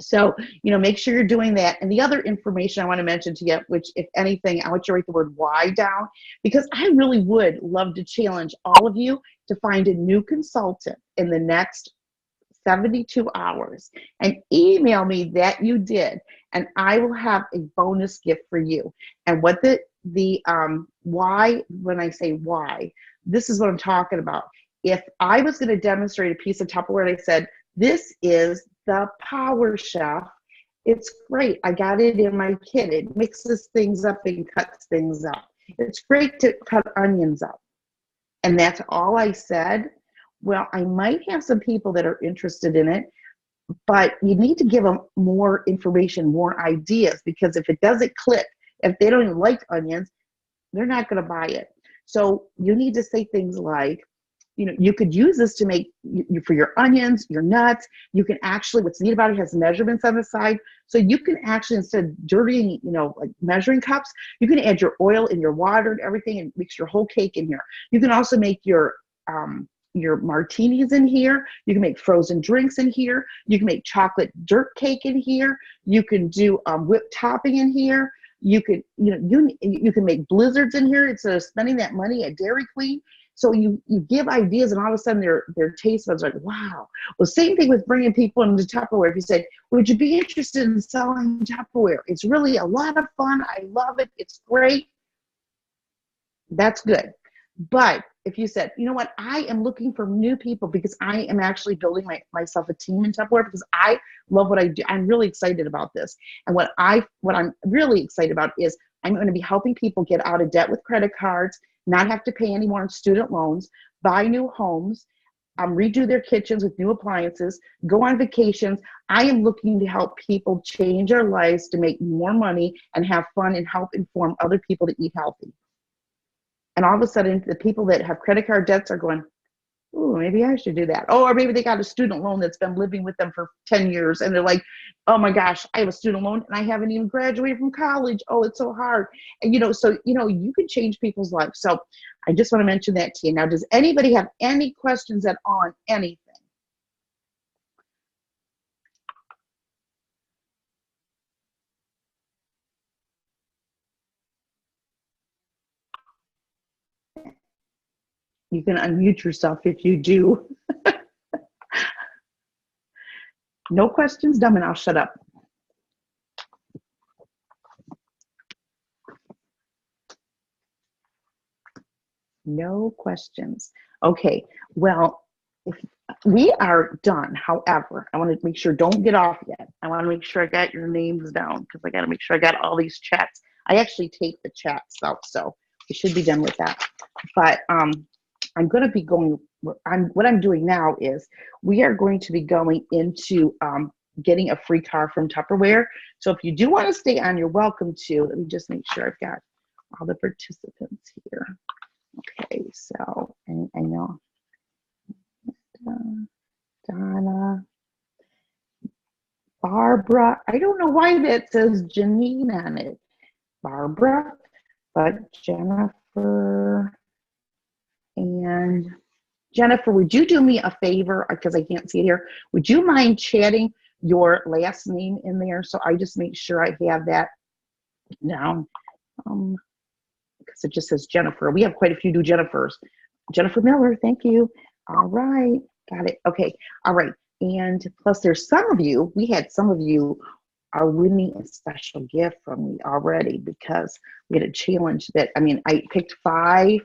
Speaker 1: So, make sure you're doing that. And the other information I want to mention to you, which, if anything, I want you to write the word why down, because I really would love to challenge all of you to find a new consultant in the next 72 hours and email me that you did, and I will have a bonus gift for you. And what the why, when I say why, this is what I'm talking about. If I was going to demonstrate a piece of Tupperware and I said, this is the Power Chef, it's great. I got it in my kit. It mixes things up and cuts things up. It's great to cut onions up. And that's all I said. Well, I might have some people that are interested in it, but you need to give them more information, more ideas, because if it doesn't click, if they don't even like onions, they're not going to buy it. So you need to say things like, you could use this to make for your onions, your nuts. You can actually, what's neat about it, has measurements on the side. So you can actually, instead of dirtying, like measuring cups, you can add your oil and your water and everything and mix your whole cake in here. You can also make your martinis in here. You can make frozen drinks in here. You can make chocolate dirt cake in here. You can do whipped topping in here. You can, you can make blizzards in here instead of spending that money at Dairy Queen. So you give ideas, and all of a sudden their taste buds are like, wow. Well, same thing with bringing people into Tupperware. If you say, would you be interested in selling Tupperware? It's really a lot of fun. I love it. It's great. That's good. But if you said, you know what, I am looking for new people because I am actually building myself a team in Tupperware because I love what I do. I'm really excited about this. And what I'm really excited about is I'm going to be helping people get out of debt with credit cards, not have to pay any more in student loans, buy new homes, redo their kitchens with new appliances, go on vacations. I am looking to help people change their lives to make more money and have fun and help inform other people to eat healthy. And all of a sudden, the people that have credit card debts are going, ooh, maybe I should do that. Oh, or maybe they got a student loan that's been living with them for 10 years and they're like, oh my gosh, I have a student loan and I haven't even graduated from college. Oh, it's so hard. And, so, you can change people's lives. So I just want to mention that to you. Now, does anybody have any questions on anything? You can unmute yourself if you do. No questions, dumb, and I'll shut up. No questions. Okay, well, if we are done. However, I want to make sure, don't get off yet. I want to make sure I got your names down because I got to make sure I got all these chats. I actually take the chats out, so we should be done with that. But I'm going to be going, what I'm doing now is we are going to be going into getting a free car from Tupperware. So if you do want to stay on, you're welcome to. Let me just make sure I've got all the participants here. Okay, so, and I know Donna, Barbara, I don't know why that says Janine on it. Barbara, but Jennifer, and Jennifer, would you do me a favor, because I can't see it here, would you mind chatting your last name in there so I just make sure I have that down? Because it just says Jennifer. We have quite a few new Jennifers. Jennifer Miller, thank you. All right, got it. Okay, all right. And plus there's some of you, we had some of you are winning a special gift from me already because we had a challenge that, I picked 5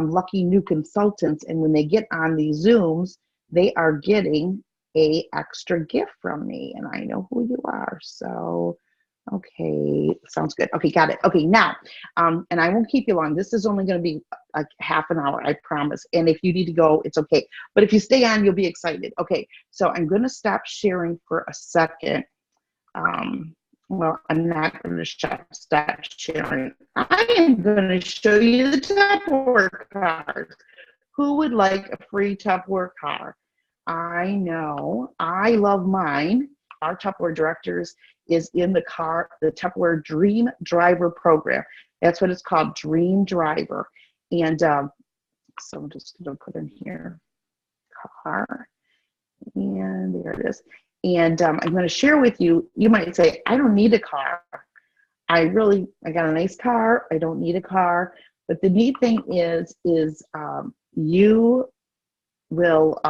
Speaker 1: lucky new consultants, and when they get on these Zooms, they are getting a extra gift from me, and I know who you are. So, okay, sounds good. Okay, got it. Okay, now, and I won't keep you long. This is only going to be like half an hour, I promise. And if you need to go, it's okay. But if you stay on, you'll be excited. Okay, so I'm going to stop sharing for a second. Well, I'm not going to stop sharing. I am going to show you the Tupperware cards. Who would like a free Tupperware card? I know. I love mine. Our Tupperware directors is in the Tupperware Dream Driver program. That's what it's called, Dream Driver. And so I'm just going to put in here, car. And there it is. And I'm going to share with you, you might say, I don't need a car. I got a nice car. I don't need a car. But the neat thing is you will,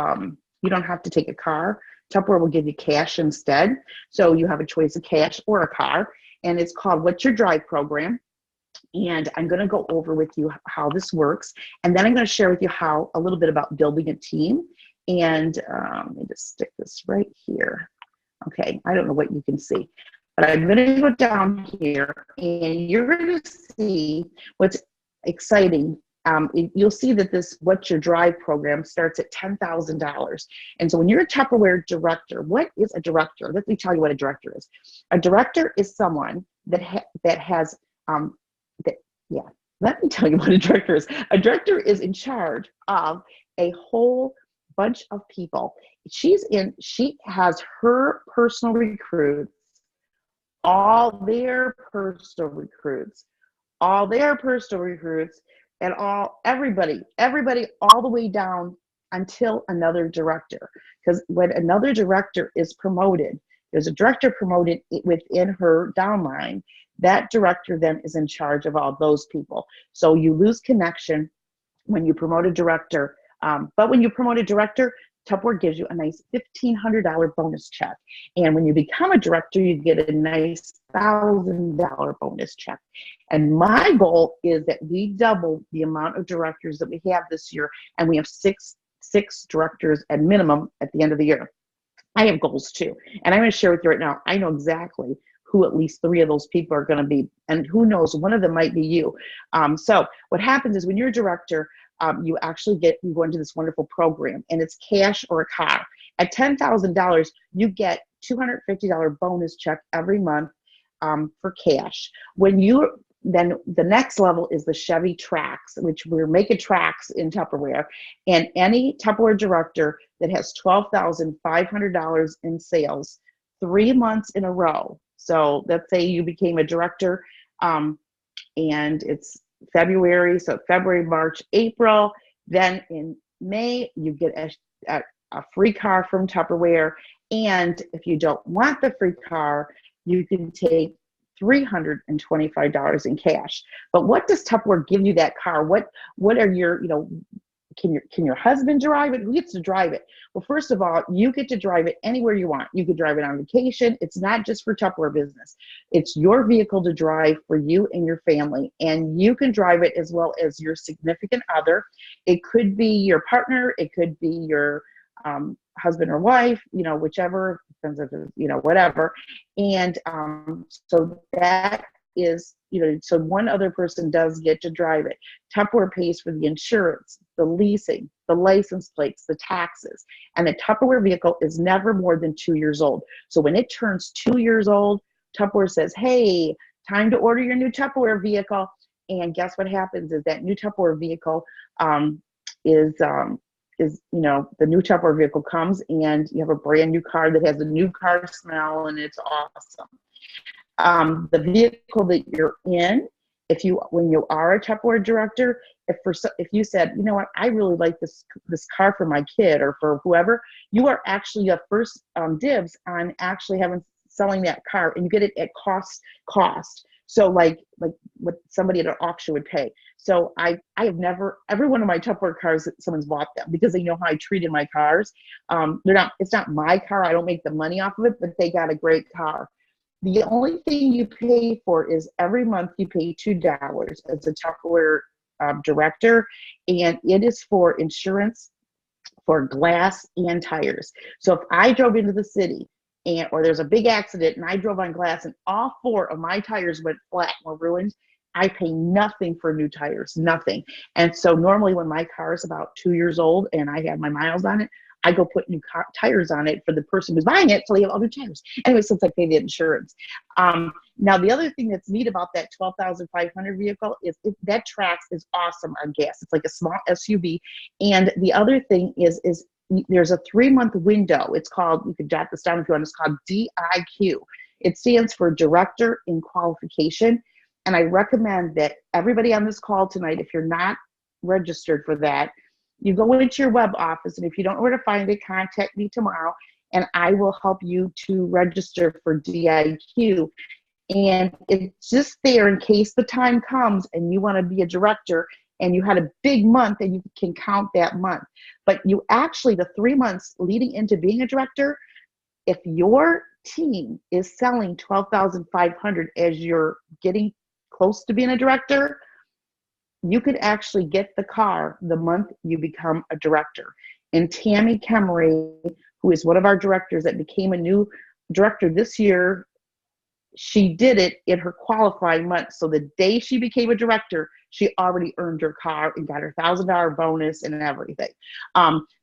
Speaker 1: you don't have to take a car. Tupperware will give you cash instead. So you have a choice of cash or a car. And it's called What's Your Drive program. And I'm going to go over with you how this works. And then I'm going to share with you a little bit about building a team. And let me just stick this right here. Okay, I don't know what you can see, but I'm going to go down here and you're going to see what's exciting. You'll see that this What's Your Drive program starts at $10,000. And so when you're a Tupperware director, what is a director? Let me tell you what a director is. A director is someone that has, let me tell you what a director is. A director is in charge of a whole bunch of people. She has her personal recruits, all their personal recruits, and everybody all the way down until another director. Because when another director is promoted, there's a director promoted within her downline, that director then is in charge of all those people. So you lose connection when you promote a director. But when you promote a director, Tupperware gives you a nice $1,500 bonus check. And when you become a director, you get a nice $1,000 bonus check. And my goal is that we double the amount of directors that we have this year. And we have six directors at minimum at the end of the year. I have goals too. And I'm going to share with you right now, I know exactly who at least 3 of those people are going to be. And who knows, one of them might be you. So what happens is when you're a director, you go into this wonderful program, and it's cash or a car. At $10,000, you get $250 bonus check every month for cash. When you then the next level is the Chevy Trax, which we're making Trax in Tupperware. And any Tupperware director that has $12,500 in sales 3 months in a row. So let's say you became a director, and it's February, so February, March, April. Then in May, you get a free car from Tupperware. And if you don't want the free car, you can take $325 in cash. But what does Tupperware give you that car? What are your, can your husband drive it? Who gets to drive it? Well, first of all, you get to drive it anywhere you want. You could drive it on vacation. It's not just for Tupperware business. It's your vehicle to drive for you and your family. And you can drive it as well as your significant other. It could be your partner. It could be your husband or wife, whichever, depends if it's, whatever. And so that is, so one other person does get to drive it. Tupperware pays for the insurance, the leasing, the license plates, the taxes, and the Tupperware vehicle is never more than 2 years old. So when it turns 2 years old, Tupperware says, hey, time to order your new Tupperware vehicle. And guess what happens is that new Tupperware vehicle is the new Tupperware vehicle comes and you have a brand new car that has a new car smell, and it's awesome. The vehicle that you're in, when you are a Tupperware director, if you said, you know what, I really like this car for my kid or for whoever, you are actually a first dibs on actually selling that car, and you get it at cost. So like what somebody at an auction would pay. So I have never, every one of my Tupperware cars, someone's bought them because they know how I treated my cars. It's not my car. I don't make the money off of it, but they got a great car. The only thing you pay for is every month you pay $2 as a Tupperware director, and it is for insurance for glass and tires. So if I drove into the city or there's a big accident and I drove on glass and all 4 of my tires went flat and were ruined, I pay nothing for new tires, nothing. And so normally when my car is about 2 years old and I have my miles on it, I go put new tires on it for the person who's buying it, so they have all new tires. Anyway, since I pay the insurance. Now, the other thing that's neat about that 12,500 vehicle is that Trax is awesome on gas. It's like a small SUV. And the other thing is there's a 3-month window. It's called, you can jot this down if you want, it's called DIQ. It stands for Director in Qualification. And I recommend that everybody on this call tonight, if you're not registered for that, you go into your web office, and if you don't know where to find it, contact me tomorrow, and I will help you to register for DIQ. And it's just there in case the time comes and you want to be a director and you had a big month, and you can count that month. But you actually, the 3 months leading into being a director, if your team is selling 12,500 as you're getting close to being a director, you could actually get the car the month you become a director. And Tammy Kemery, who is one of our directors that became a new director this year, she did it in her qualifying month. So the day she became a director, she already earned her car and got her $1,000 bonus and everything.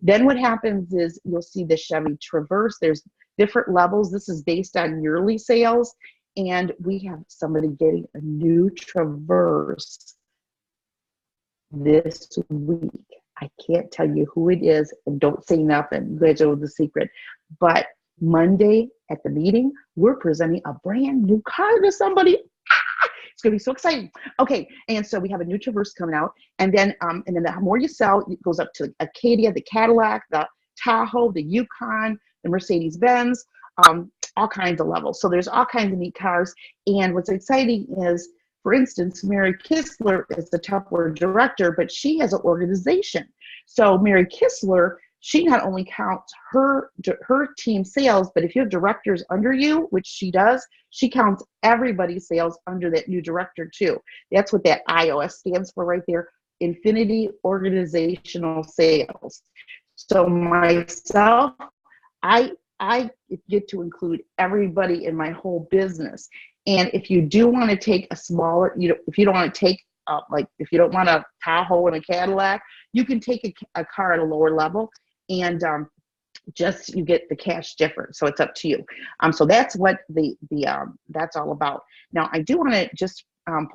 Speaker 1: Then what happens is you'll see the Chevy Traverse. There's different levels. This is based on yearly sales. And we have somebody getting a new Traverse this week. I can't tell you who it is, and don't say nothing. You guys know the secret. But Monday at the meeting, we're presenting a brand new car to somebody. It's going to be so exciting. Okay, and so we have a new Traverse coming out, and then the more you sell, it goes up to Acadia, the Cadillac, the Tahoe, the Yukon, the Mercedes-Benz, all kinds of levels. So there's all kinds of neat cars. And what's exciting is, for instance, Mary Kistler is the Tupperware director, but she has an organization. So Mary Kistler, she not only counts her team sales, but if you have directors under you, which she does, she counts everybody's sales under that new director too. That's what that IOS stands for right there, Infinity Organizational Sales. So myself, I get to include everybody in my whole business. And if you do want to take a smaller, if you don't want to take, if you don't want a Tahoe and a Cadillac, you can take a car at a lower level, and just you get the cash difference. So it's up to you. So that's what that's all about. Now, I do want to just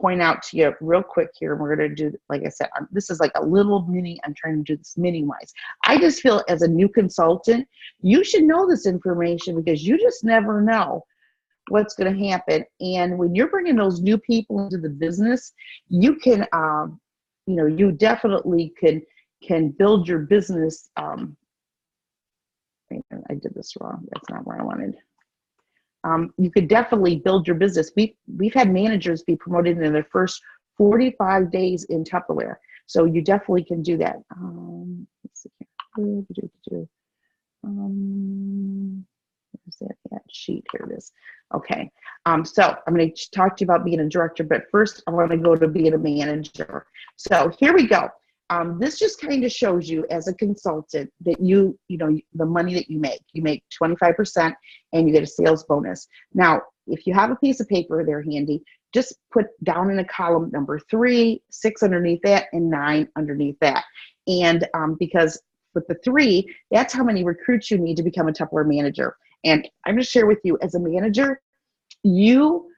Speaker 1: point out to you real quick here. We're going to do, like I said, this is like a little mini. I'm trying to do this mini wise. I just feel as a new consultant, you should know this information because you just never know what's going to happen. And when you're bringing those new people into the business, you can, you definitely can build your business. I did this wrong. That's not where I wanted. You could definitely build your business. We've had managers be promoted in their first 45 days in Tupperware. So you definitely can do that. Let's see here. Where's that sheet? Here it is. Okay. So I'm going to talk to you about being a director, but first I want to go to being a manager. So here we go. This just kind of shows you as a consultant that you know, the money that you make 25% and you get a sales bonus. Now, if you have a piece of paper there handy, just put down in a column number 3, 6 underneath that, and 9 underneath that. And because with the 3, that's how many recruits you need to become a Tupperware manager. And I'm going to share with you, as a manager, you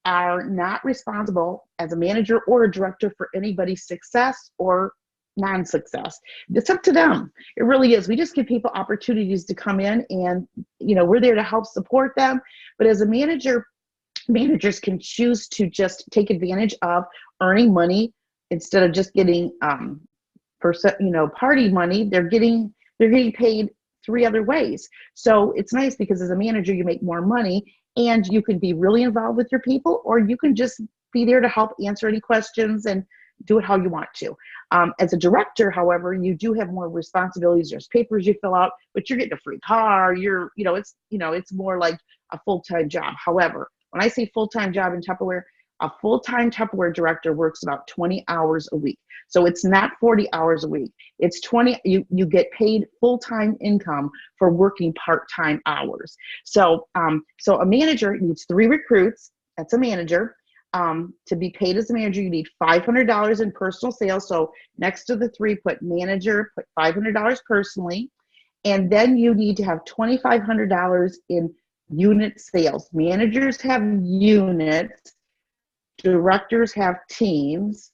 Speaker 1: are not responsible as a manager or a director for anybody's success or non-success. It's up to them. It really is. We just give people opportunities to come in, and we're there to help support them. But as a manager, managers can choose to just take advantage of earning money instead of just getting party money. They're getting paid 3 other ways. So it's nice because as a manager, you make more money and you can be really involved with your people, or you can just be there to help answer any questions and do it how you want to. As a director, however, you do have more responsibilities. There's papers you fill out, but you're getting a free car. It's more like a full-time job. However, when I say full-time job in Tupperware, a full-time Tupperware director works about 20 hours a week. So it's not 40 hours a week. It's 20. You get paid full-time income for working part-time hours. So a manager needs 3 recruits. That's a manager. To be paid as a manager, you need $500 in personal sales. So next to the 3, put manager, put $500 personally. And then you need to have $2,500 in unit sales. Managers have units, directors have teams.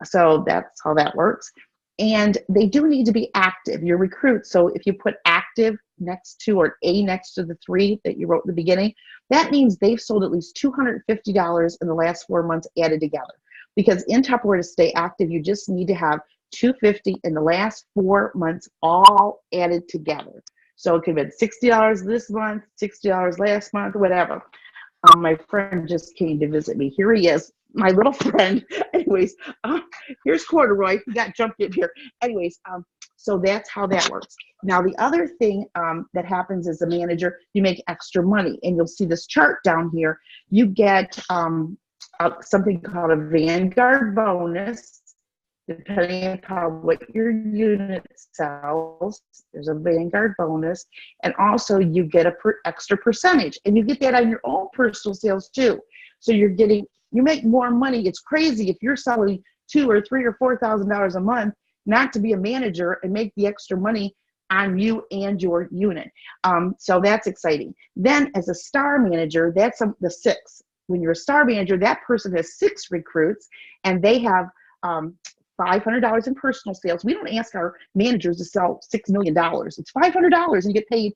Speaker 1: So that's how that works. And they do need to be active, your recruits. So if you put active next to, or A next to the 3 that you wrote in the beginning, that means they've sold at least $250 in the last 4 months added together. Because in Tupperware, to stay active, you just need to have $250 in the last 4 months all added together. So it could have been $60 this month, $60 last month, whatever. My friend just came to visit me. Here he is, my little friend. Anyways, here's Corduroy. He got jumped in here. Anyways, so that's how that works. Now, the other thing that happens as a manager, you make extra money. And you'll see this chart down here. You get something called a Vanguard bonus. Depending upon what your unit sells, there's a Vanguard bonus. And also you get a extra percentage. And you get that on your own personal sales too. So you make more money. It's crazy if you're selling $2,000 or $3,000 or $4,000 a month, not to be a manager and make the extra money on you and your unit. So that's exciting. Then as a star manager, that's the 6. When you're a star manager, that person has 6 recruits and they have $500 in personal sales. We don't ask our managers to sell $6 million. It's $500 and you get paid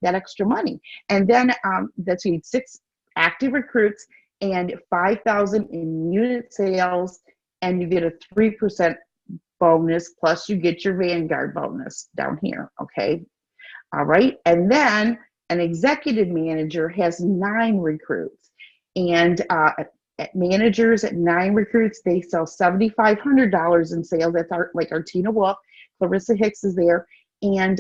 Speaker 1: that extra money. And then that's you need 6 active recruits and 5,000 in unit sales, and you get a 3% bonus, plus you get your Vanguard bonus down here, okay? All right, and then an executive manager has 9 recruits, and managers at 9 recruits, they sell $7,500 in sales. That's like our Tina Wolf, Clarissa Hicks is there, and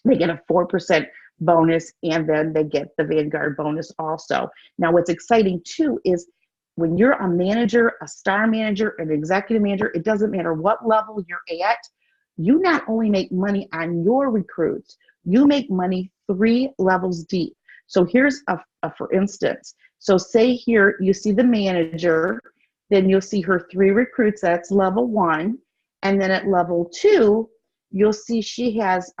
Speaker 1: they get a 4% bonus, and then they get the Vanguard bonus also. Now, what's exciting too is when you're a manager, a star manager, an executive manager, it doesn't matter what level you're at, you not only make money on your recruits, you make money 3 levels deep. So here's a for instance. So say here you see the manager, then you'll see her 3 recruits, that's level 1. And then at level 2, you'll see she has,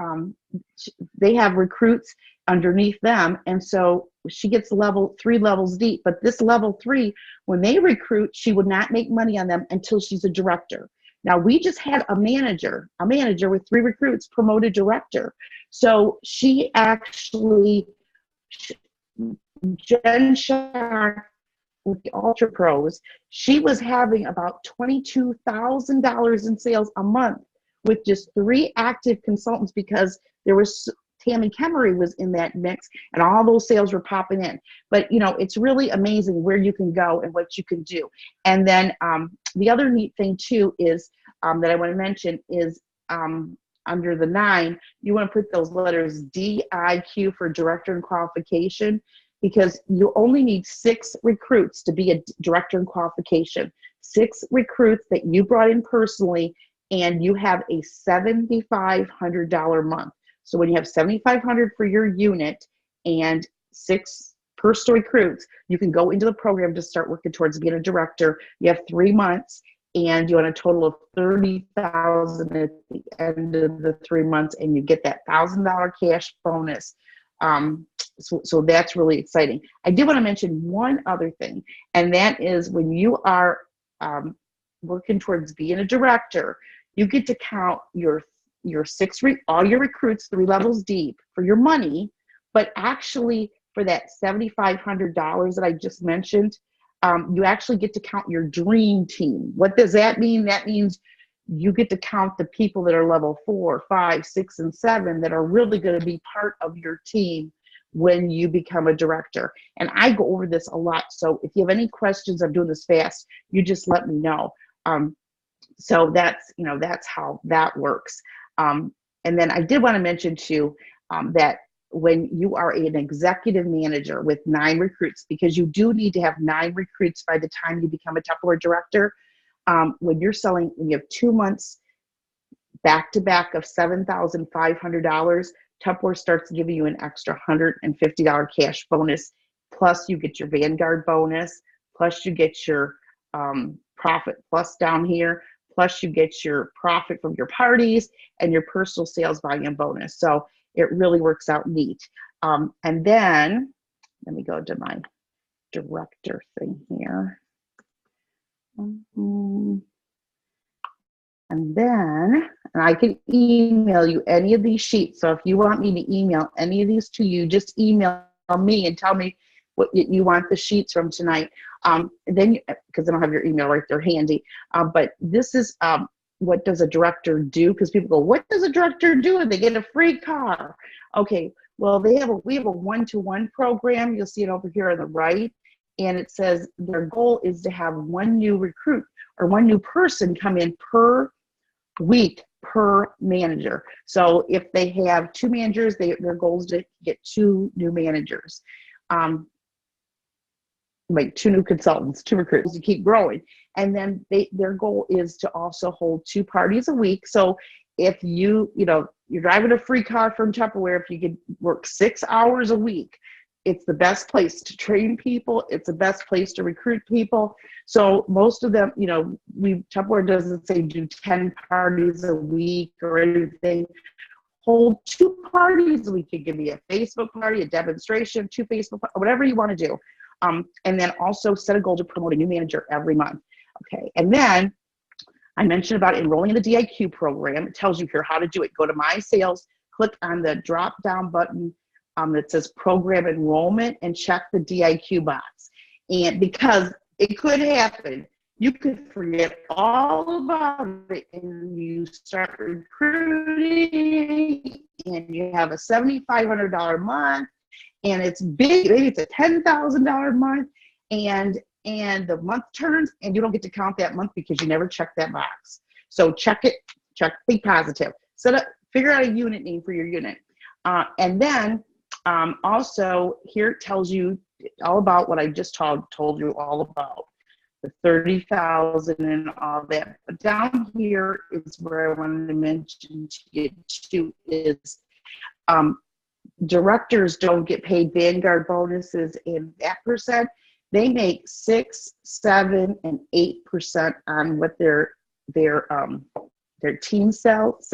Speaker 1: they have recruits underneath them. And so she gets level 3 levels deep. But this level 3, when they recruit, she would not make money on them until she's a director. Now we just had a manager with 3 recruits promoted director. So she actually, Jen Shark with the Ultra Pros, she was having about $22,000 in sales a month with just 3 active consultants, because there was Tammy Kemery was in that mix, and all those sales were popping in. But, you know, it's really amazing where you can go and what you can do. And then the other neat thing too is that I want to mention is under the 9, you want to put those letters DIQ for director and qualification, because you only need 6 recruits to be a director in qualification. 6 recruits that you brought in personally, and you have a $7,500 month. So when you have $7,500 for your unit and 6 personal recruits, you can go into the program to start working towards being a director. You have 3 months, and you want a total of $30,000 at the end of the 3 months, and you get that $1,000 cash bonus. So that's really exciting. I did want to mention one other thing, and that is when you are working towards being a director, you get to count your all your recruits 3 levels deep for your money, but actually for that $7,500 that I just mentioned, you actually get to count your dream team. What does that mean? That means you get to count the people that are level 4, 5, 6, and 7 that are really going to be part of your team when you become a director. And I go over this a lot. So if you have any questions, I'm doing this fast, you just let me know. So that's, you know, that's how that works. And then I did want to mention too, that when you are an executive manager with 9 recruits, because you do need to have 9 recruits by the time you become a Tupperware director, when you're selling, when you have 2 months back to back of $7,500, Tupperware starts giving you an extra $150 cash bonus. Plus you get your Vanguard bonus, plus you get your profit plus down here, plus you get your profit from your parties and your personal sales volume bonus. So it really works out neat. And then let me go to my director thing here. And then I can email you any of these sheets. So if you want me to email any of these to you, just email me and tell me what you want the sheets from tonight. Then, because I don't have your email right there handy. But this is what does a director do? Because people go, what does a director do? And they get a free car. Okay, well, we have a one-to-one program. You'll see it over here on the right. And it says their goal is to have 1 new recruit or 1 new person come in per week per manager. So if they have 2 managers, their goal is to get 2 new managers. Like 2 new consultants, 2 recruits to keep growing. And then their goal is to also hold 2 parties a week. So if you're driving a free car from Tupperware, if you could work 6 hours a week, it's the best place to train people. It's the best place to recruit people. So most of them, Tupperware doesn't say do 10 parties a week or anything. Hold 2 parties a week. It could be a Facebook party, a demonstration, 2 Facebook, whatever you want to do. And then also set a goal to promote a new manager every month. Okay, and then I mentioned about enrolling in the DIQ program. It tells you here how to do it. Go to My Sales, click on the drop-down button that says Program Enrollment, and check the DIQ box. And because it could happen, you could forget all about it and you start recruiting and you have a $7,500 month. And it's big, maybe it's a $10,000 month, and the month turns and you don't get to count that month because you never checked that box. So check it, be positive. Figure out a unit name for your unit. And then also here it tells you all about what I just told you all about, the 30,000 and all that. But down here is where I wanted to mention to you too is, directors don't get paid Vanguard bonuses in that percent. They make 6, 7, and 8% on what their team sells.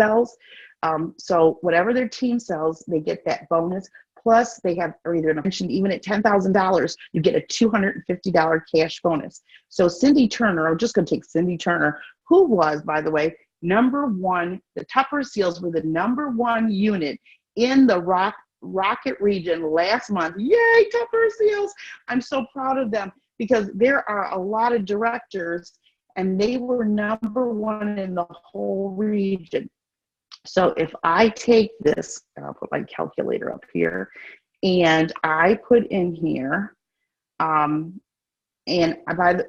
Speaker 1: So whatever their team sells, they get that bonus plus they have, or either mentioned, even at $10,000, you get a $250 cash bonus. So Cindy Turner, I'm just going to take Cindy Turner, who was, by the way, #1. The Tupper Seals were the #1 unit in the Rocket region last month. Yay, Tupper Seals! I'm so proud of them because there are a lot of directors, and they were #1 in the whole region. So if I take this, I'll put my calculator up here, and I put in here, and by the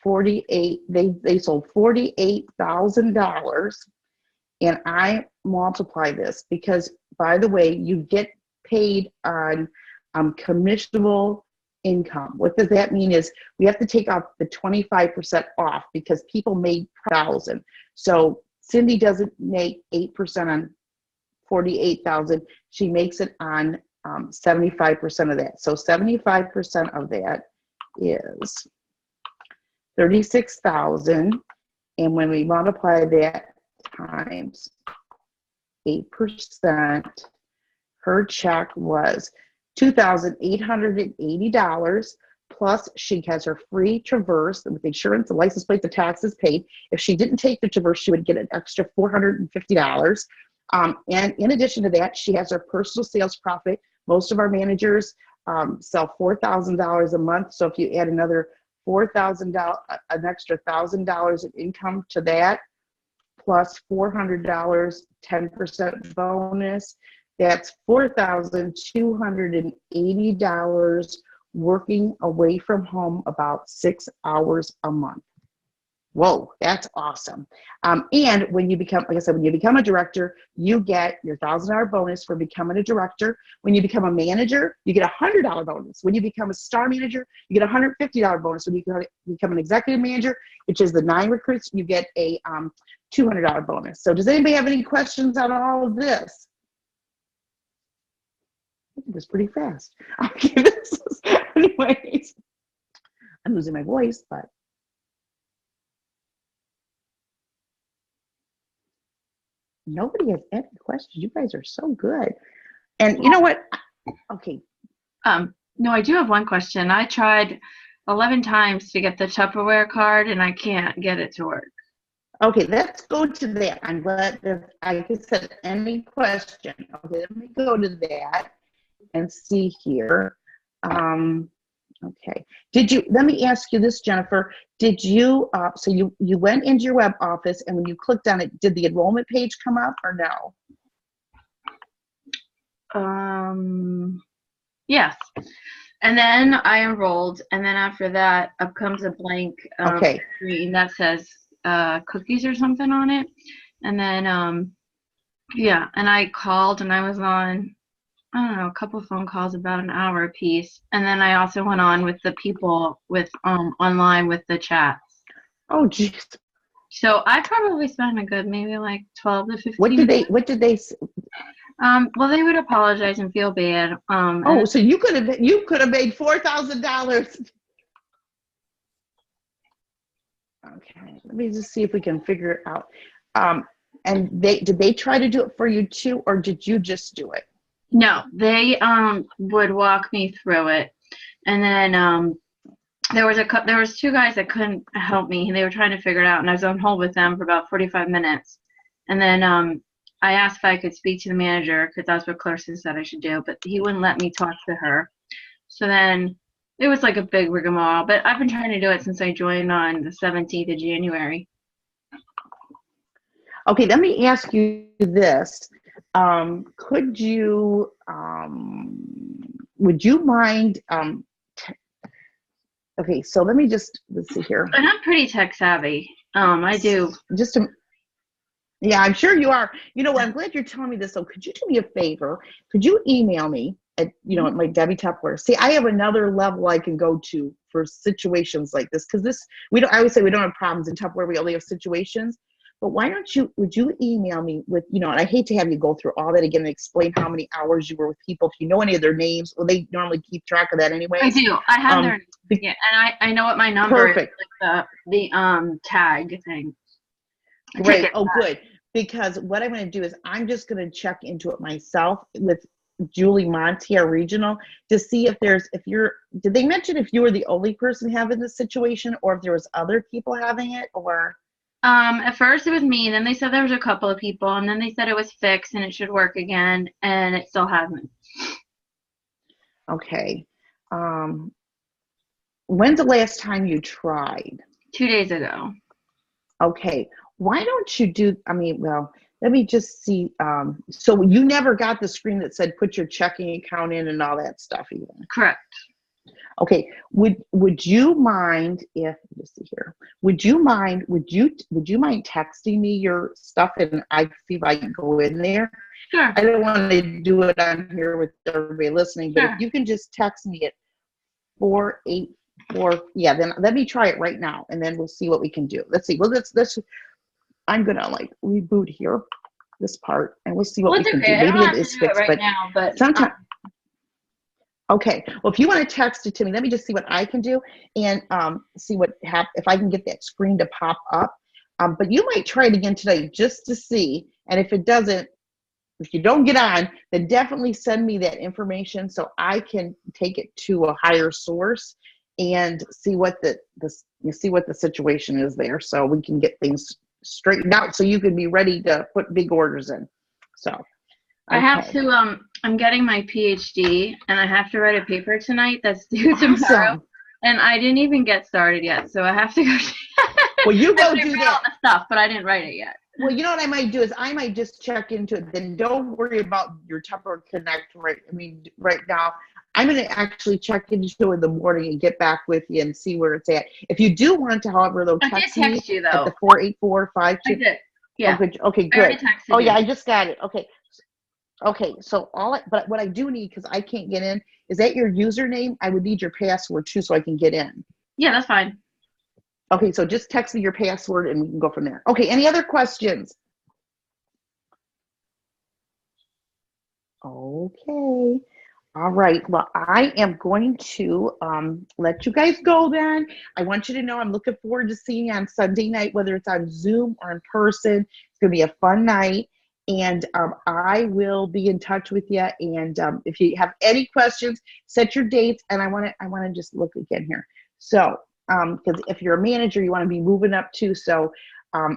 Speaker 1: 48, they sold $48,000, and I multiply this because, by the way, you get paid on commissionable income. What does that mean is we have to take off the 25% off because people made 1,000. So Cindy doesn't make 8% on 48,000. She makes it on 75% of that. So 75% of that is 36,000. And when we multiply that times 8%, her check was $2,880. Plus, she has her free Traverse with insurance, the license plate, the taxes paid. If she didn't take the Traverse, she would get an extra $450. And in addition to that, she has her personal sales profit. Most of our managers sell $4,000 a month. So if you add another $4,000, an extra $1,000 of income to that, plus $400, 10% bonus, that's $4,280 working away from home about 6 hours a month. Whoa, that's awesome. And when you become, like I said, when you become a director, you get your $1,000 bonus for becoming a director. When you become a manager, you get a $100 bonus. When you become a star manager, you get a $150 bonus. When you become an executive manager, which is the 9 recruits, you get a $200 bonus. So does anybody have any questions on all of this? I think it was pretty fast. Okay, anyways, I'm losing my voice, but nobody has any questions. You guys are so good. And you know what? Okay.
Speaker 2: No, I do have one question. I tried 11 times to get the Tupperware card, and I can't get it to work.
Speaker 1: Okay, let's go to that. I'm glad that I said any question. Okay, let me go to that and see here. Okay. Let me ask you this, Jennifer. Did you, so you went into your web office, and when you clicked on it, did the enrollment page come up or no?
Speaker 2: Yes. And then I enrolled, and then after that, up comes a blank screen that says cookies or something on it. And then, yeah, and I called, and I was on, I don't know, a couple phone calls, about an hour a piece. And then I also went on with the people with online with the chats.
Speaker 1: Oh, geez.
Speaker 2: So I probably spent a good maybe like 12 to 15
Speaker 1: What did they
Speaker 2: well, they would apologize and feel bad.
Speaker 1: So you could have made $4,000. Okay, let me just see if we can figure it out. And did they try to do it for you too, or did you just do it?
Speaker 2: No, they would walk me through it, and then there was 2 guys that couldn't help me. They were trying to figure it out, and I was on hold with them for about 45 minutes. And then I asked if I could speak to the manager because that's what Clarkson said I should do, but he wouldn't let me talk to her. So then it was like a big rigmarole, but I've been trying to do it since I joined on the 17th of January.
Speaker 1: Okay, let me ask you this. Could you, would you mind, okay, so let's see here.
Speaker 2: And I'm pretty tech savvy. I do.
Speaker 1: Yeah, I'm sure you are. You know what? I'm glad you're telling me this. So could you do me a favor? Could you email me at, at my Debbie Tupperware? See, I have another level I can go to for situations like this. Because I always say we don't have problems in Tupperware. We only have situations. But would you email me with, and I hate to have you go through all that again and explain how many hours you were with people. If you know any of their names, well, they normally keep track of that anyway.
Speaker 2: I do. I have their names. Yeah, and I know what my number is, like the tag thing.
Speaker 1: Great. Oh, good. Because what I'm going to do is I'm just going to check into it myself with Julie Monty, our regional, to see if did they mention if you were the only person having this situation or if there was other people having it or?
Speaker 2: At first it was me, then they said there was a couple of people, and then they said it was fixed and it should work again, and it still hasn't.
Speaker 1: Okay. When's the last time you tried?
Speaker 2: 2 days ago.
Speaker 1: Okay. Why don't you let me just see. So you never got the screen that said put your checking account in and all that stuff even?
Speaker 2: Correct.
Speaker 1: Okay. Would you mind if, let's see here, would you mind texting me your stuff and I see if I can go in there?
Speaker 2: Sure.
Speaker 1: I don't want to do it on here with everybody listening, but
Speaker 2: Sure.
Speaker 1: if you can just text me at 484, yeah, then let me try it right now and then we'll see what we can do. Let's see. Well, I'm gonna like reboot here, this part, and we'll see what we can do. Maybe it is fixed, but
Speaker 2: now, but
Speaker 1: sometimes. Okay. Well, if you want to text it to me, let me just see what I can do and see if I can get that screen to pop up. But you might try it again today just to see, and if it doesn't, if you don't get on, then definitely send me that information so I can take it to a higher source and see what the situation is there, so we can get things straightened out so you can be ready to put big orders in. So okay.
Speaker 2: I have to I'm getting my PhD and I have to write a paper tonight that's due tomorrow.
Speaker 1: Awesome.
Speaker 2: And I didn't even get started yet, so I have to go.
Speaker 1: Well, you go do that.
Speaker 2: All the stuff, but I didn't write it yet.
Speaker 1: Well, you know what I might do is I might just check into it. Then don't worry about your Tupperware Connect right now. I'm going to actually check into it in the morning and get back with you and see where it's at. If you do want to, however, though, text me
Speaker 2: you, though.
Speaker 1: at the 48452.
Speaker 2: I did. Yeah.
Speaker 1: Okay, good. Oh, yeah,
Speaker 2: you.
Speaker 1: I just got it. Okay, so but what I do need, because I can't get in, is that your username? I would need your password too so I can get in.
Speaker 2: Yeah, that's fine.
Speaker 1: Okay, so just text me your password and we can go from there. Okay, any other questions? Okay. All right. Well, I am going to let you guys go then. I want you to know I'm looking forward to seeing you on Sunday night, whether it's on Zoom or in person. It's going to be a fun night. And I will be in touch with you. And if you have any questions, set your dates. And I want to just look again here. So, because if you're a manager, you want to be moving up too. So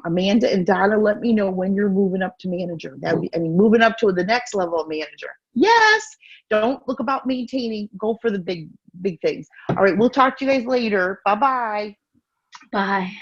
Speaker 1: Amanda and Donna, let me know when you're moving up to manager. That would be, moving up to the next level of manager. Yes. Don't look about maintaining. Go for the big things. All right. We'll talk to you guys later. Bye-bye.
Speaker 2: Bye.